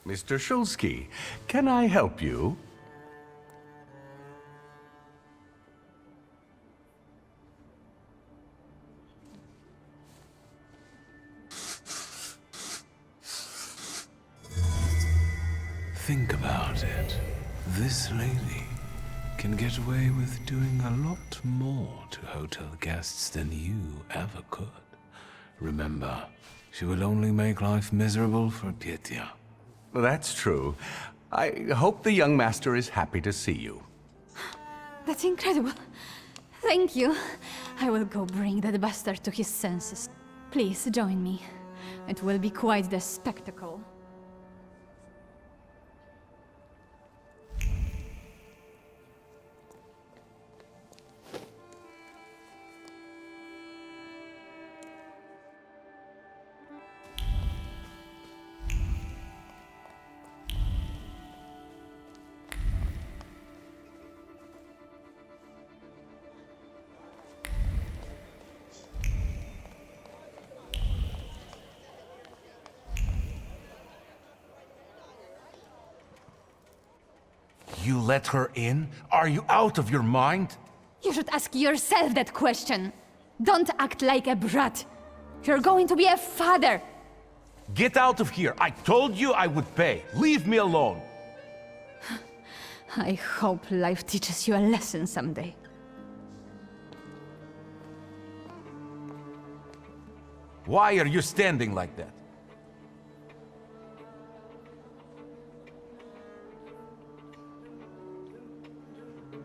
Mr. Shulsky, can I help you? Think about it. This lady can get away with doing a lot more to hotel guests than you ever could. Remember, she will only make life miserable for Pietya. That's true. I hope the young master is happy to see you. That's incredible. Thank you. I will go bring that bastard to his senses. Please join me. It will be quite the spectacle. You let her in? Are you out of your mind? You should ask yourself that question. Don't act like a brat. You're going to be a father. Get out of here. I told you I would pay. Leave me alone. I hope life teaches you a lesson someday. Why are you standing like that?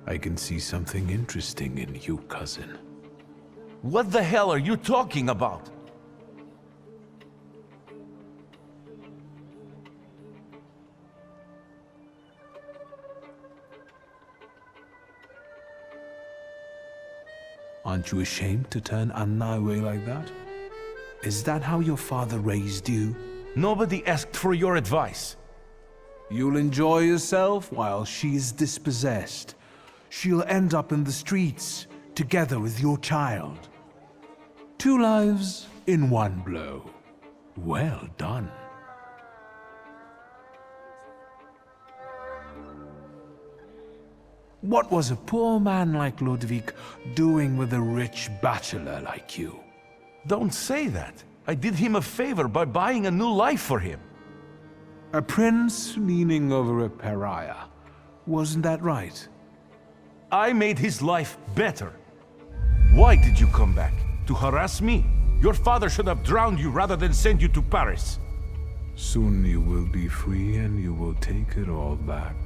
I can see something interesting in you, cousin. What the hell are you talking about? Aren't you ashamed to turn Anna away like that? Is that how your father raised you? Nobody asked for your advice. You'll enjoy yourself while she's dispossessed. She'll end up in the streets, together with your child. 2 lives in 1 blow. Well done. What was a poor man like Ludwig doing with a rich bachelor like you? Don't say that. I did him a favor by buying a new life for him. A prince leaning over a pariah. Wasn't that right? I made his life better. Why did you come back? To harass me? Your father should have drowned you rather than send you to Paris. Soon you will be free and you will take it all back.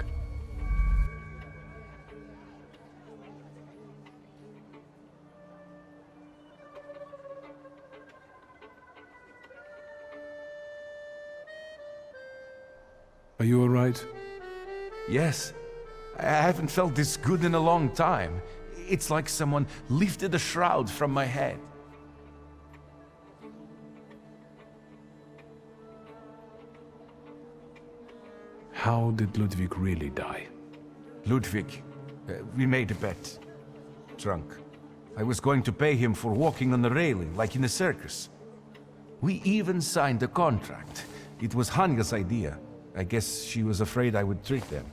Are you all right? Yes. I haven't felt this good in a long time. It's like someone lifted a shroud from my head. How did Ludwig really die? Ludwig, we made a bet. Drunk. I was going to pay him for walking on the railing, like in a circus. We even signed a contract. It was Hanya's idea. I guess she was afraid I would trick them.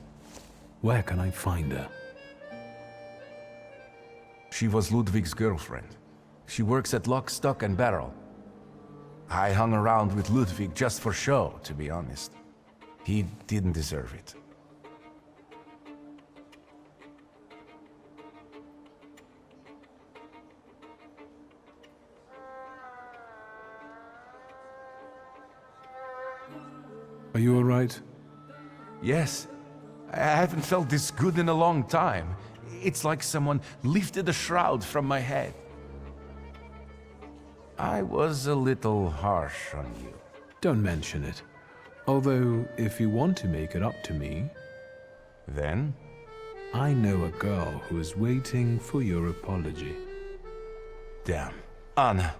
Where can I find her? She was Ludwig's girlfriend. She works at Lock, Stock and Barrel. I hung around with Ludwig just for show, to be honest. He didn't deserve it. Are you all right? Yes. I haven't felt this good in a long time. It's like someone lifted a shroud from my head. I was a little harsh on you. Don't mention it. Although, if you want to make it up to me... Then? I know a girl who is waiting for your apology. Damn. Anna.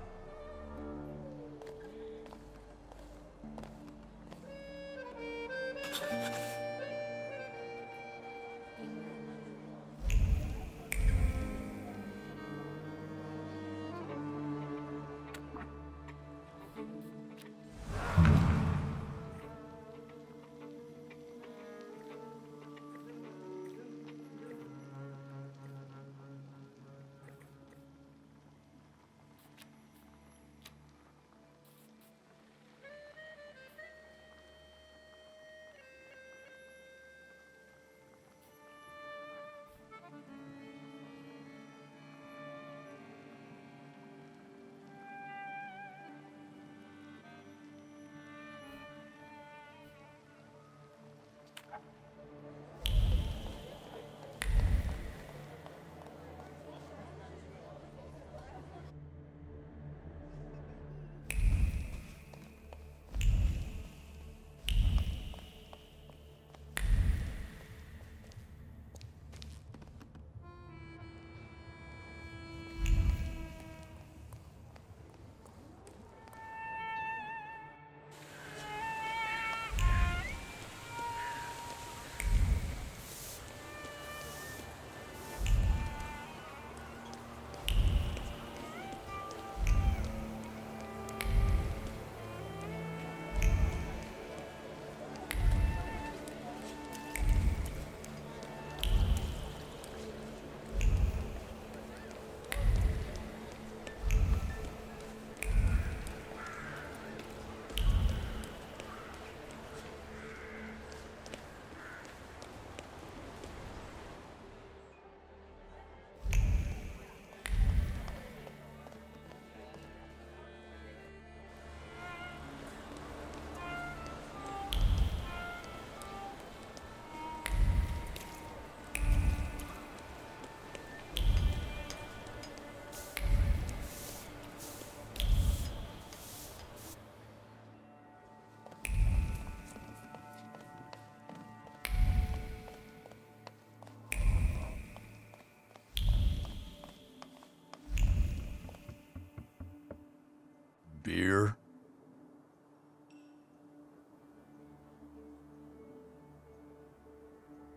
beer?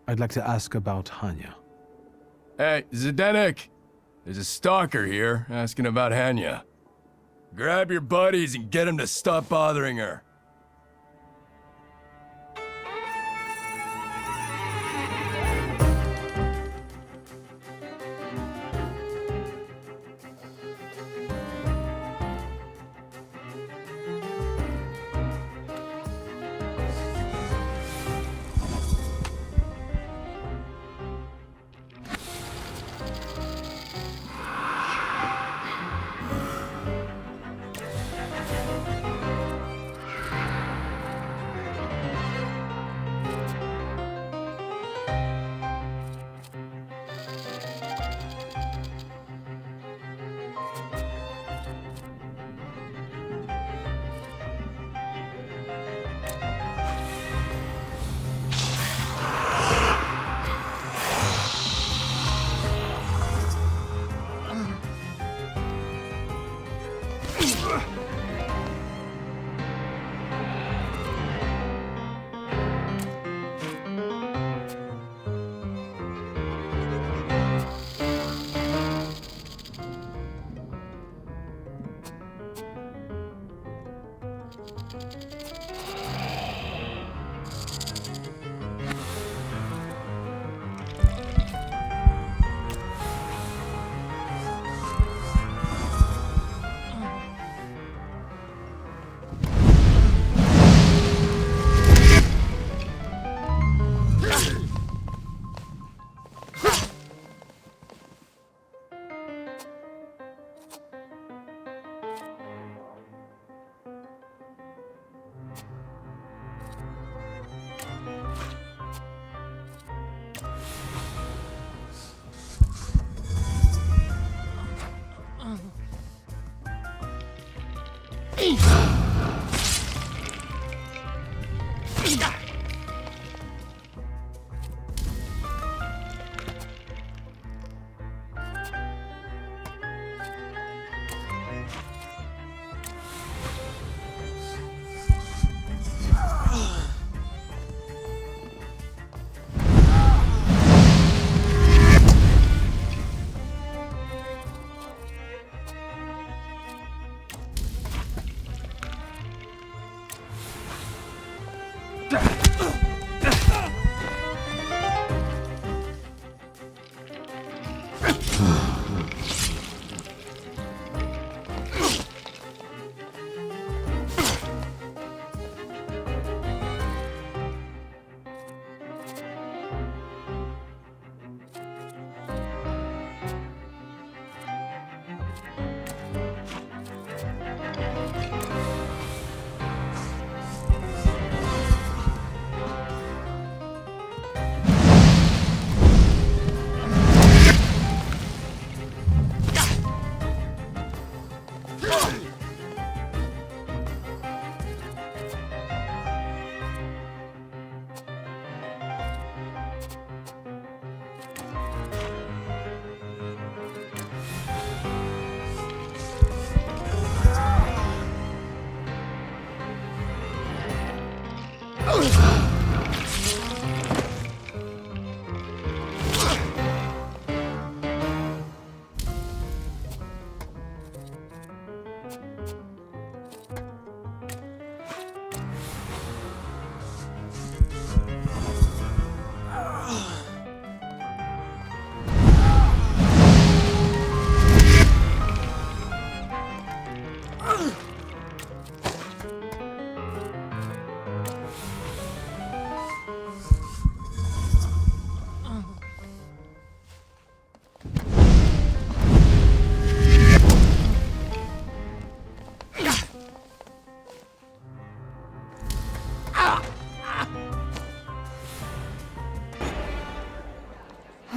I'd like to ask about Hanya. Hey, Zdenek! There's a stalker here asking about Hanya. Grab your buddies and get them to stop bothering her.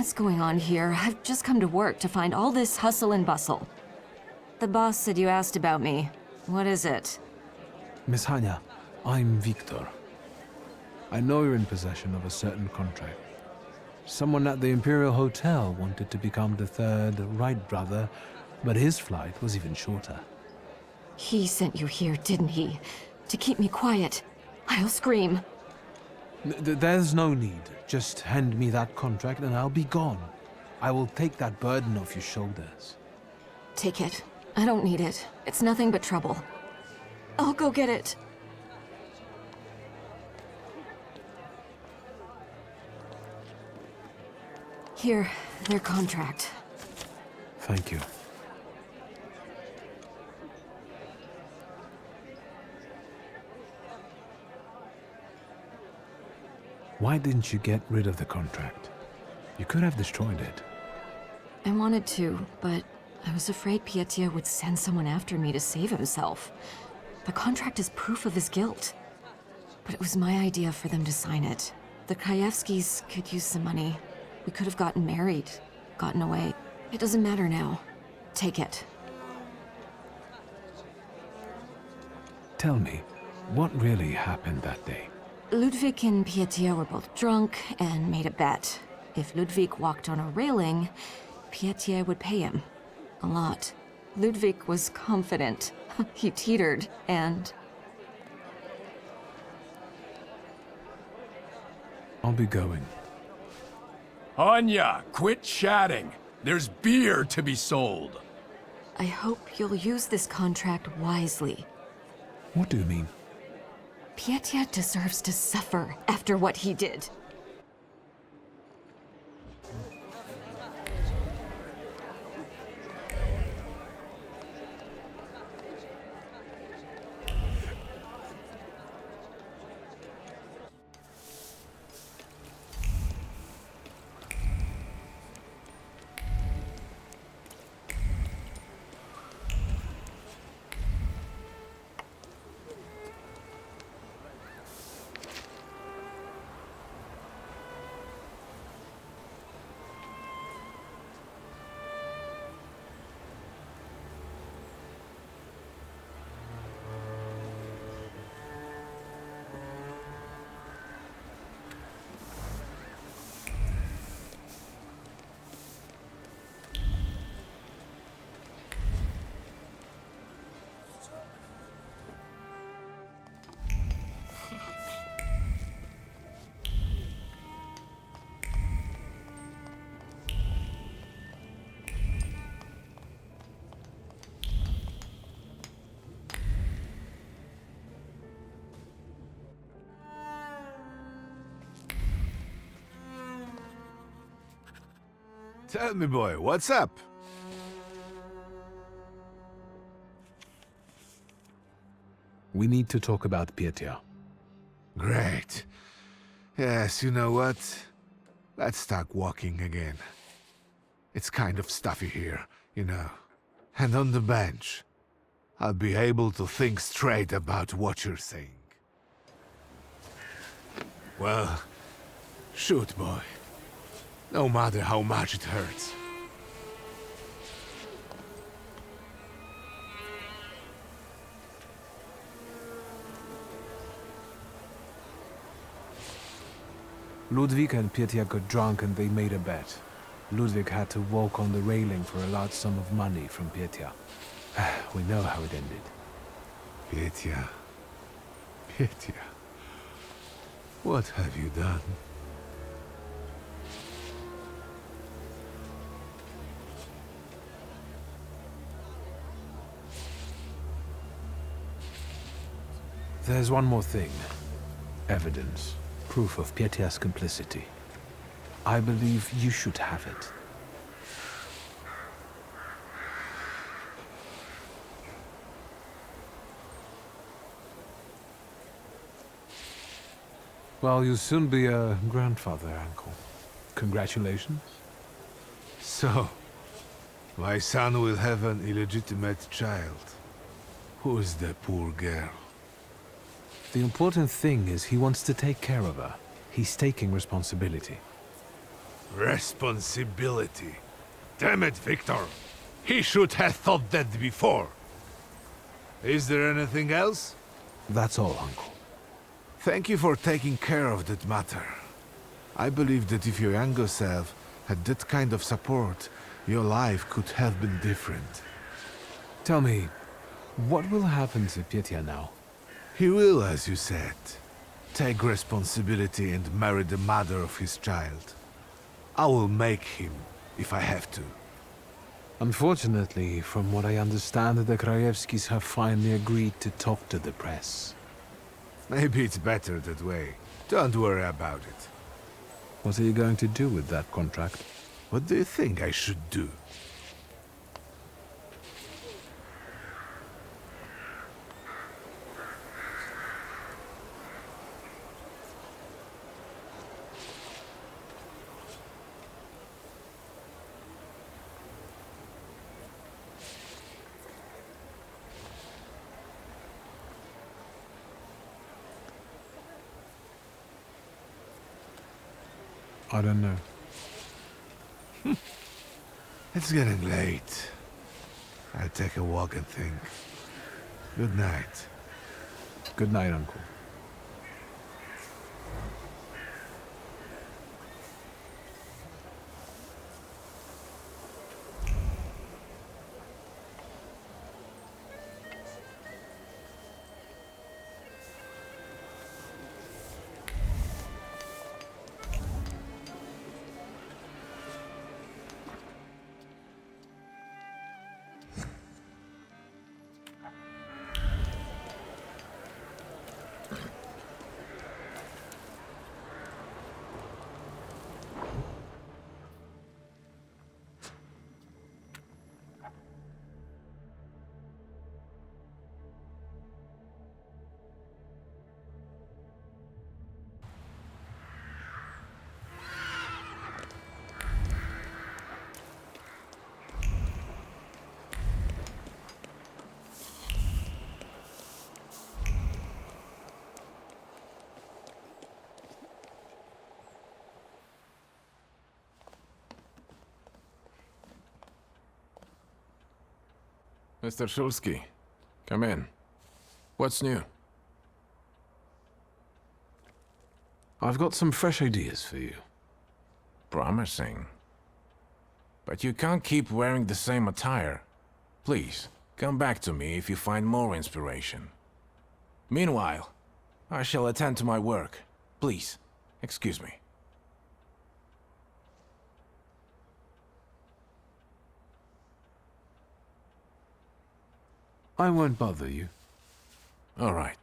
What's going on here? I've just come to work to find all this hustle and bustle. The boss said you asked about me. What is it? Miss Hanya, I'm Victor. I know you're in possession of a certain contract. Someone at the Imperial Hotel wanted to become the third Wright brother, but his flight was even shorter. He sent you here, didn't he? To keep me quiet. I'll scream. There's no need. Just hand me that contract and I'll be gone. I will take that burden off your shoulders. Take it. I don't need it. It's nothing but trouble. I'll go get it. Here, their contract. Thank you. Why didn't you get rid of the contract? You could have destroyed it. I wanted to, but I was afraid Pietia would send someone after me to save himself. The contract is proof of his guilt. But it was my idea for them to sign it. The Krajewskis could use some money. We could have gotten married, gotten away. It doesn't matter now. Take it. Tell me, what really happened that day? Ludwig and Pietia were both drunk and made a bet. If Ludwig walked on a railing, Pietia would pay him. A lot. Ludwig was confident. He teetered, and... I'll be going. Anya, quit chatting. There's beer to be sold. I hope you'll use this contract wisely. What do you mean? Pietia deserves to suffer after what he did. Tell me, boy, what's up? We need to talk about Pietia. Great. Yes, you know what? Let's start walking again. It's kind of stuffy here, you know. And on the bench, I'll be able to think straight about what you're saying. Well, shoot, boy. No matter how much it hurts. Ludwig and Pietia got drunk and they made a bet. Ludwig had to walk on the railing for a large sum of money from Pietia. We know how it ended. Pietia. Pietia. What have you done? There's one more thing. Evidence. Proof of Pietia's complicity. I believe you should have it. Well, you'll soon be a grandfather, Uncle. Congratulations. So, my son will have an illegitimate child. Who is the poor girl? The important thing is he wants to take care of her. He's taking responsibility. Responsibility. Damn it, Victor. He should have thought that before. Is there anything else? That's all, Uncle. Thank you for taking care of that matter. I believe that if your younger self had that kind of support, your life could have been different. Tell me, What will happen to Petya now? He will, as you said, take responsibility and marry the mother of his child. I will make him, if I have to. Unfortunately, from what I understand, the Krajewskis have finally agreed to talk to the press. Maybe it's better that way. Don't worry about it. What are you going to do with that contract? What do you think I should do? I don't know. It's getting late. I'll take a walk and think. Good night. Good night, Uncle. Mr. Shulsky, come in. What's new? I've got some fresh ideas for you. Promising. But you can't keep wearing the same attire. Please, come back to me if you find more inspiration. Meanwhile, I shall attend to my work. Please, excuse me. I won't bother you. All right.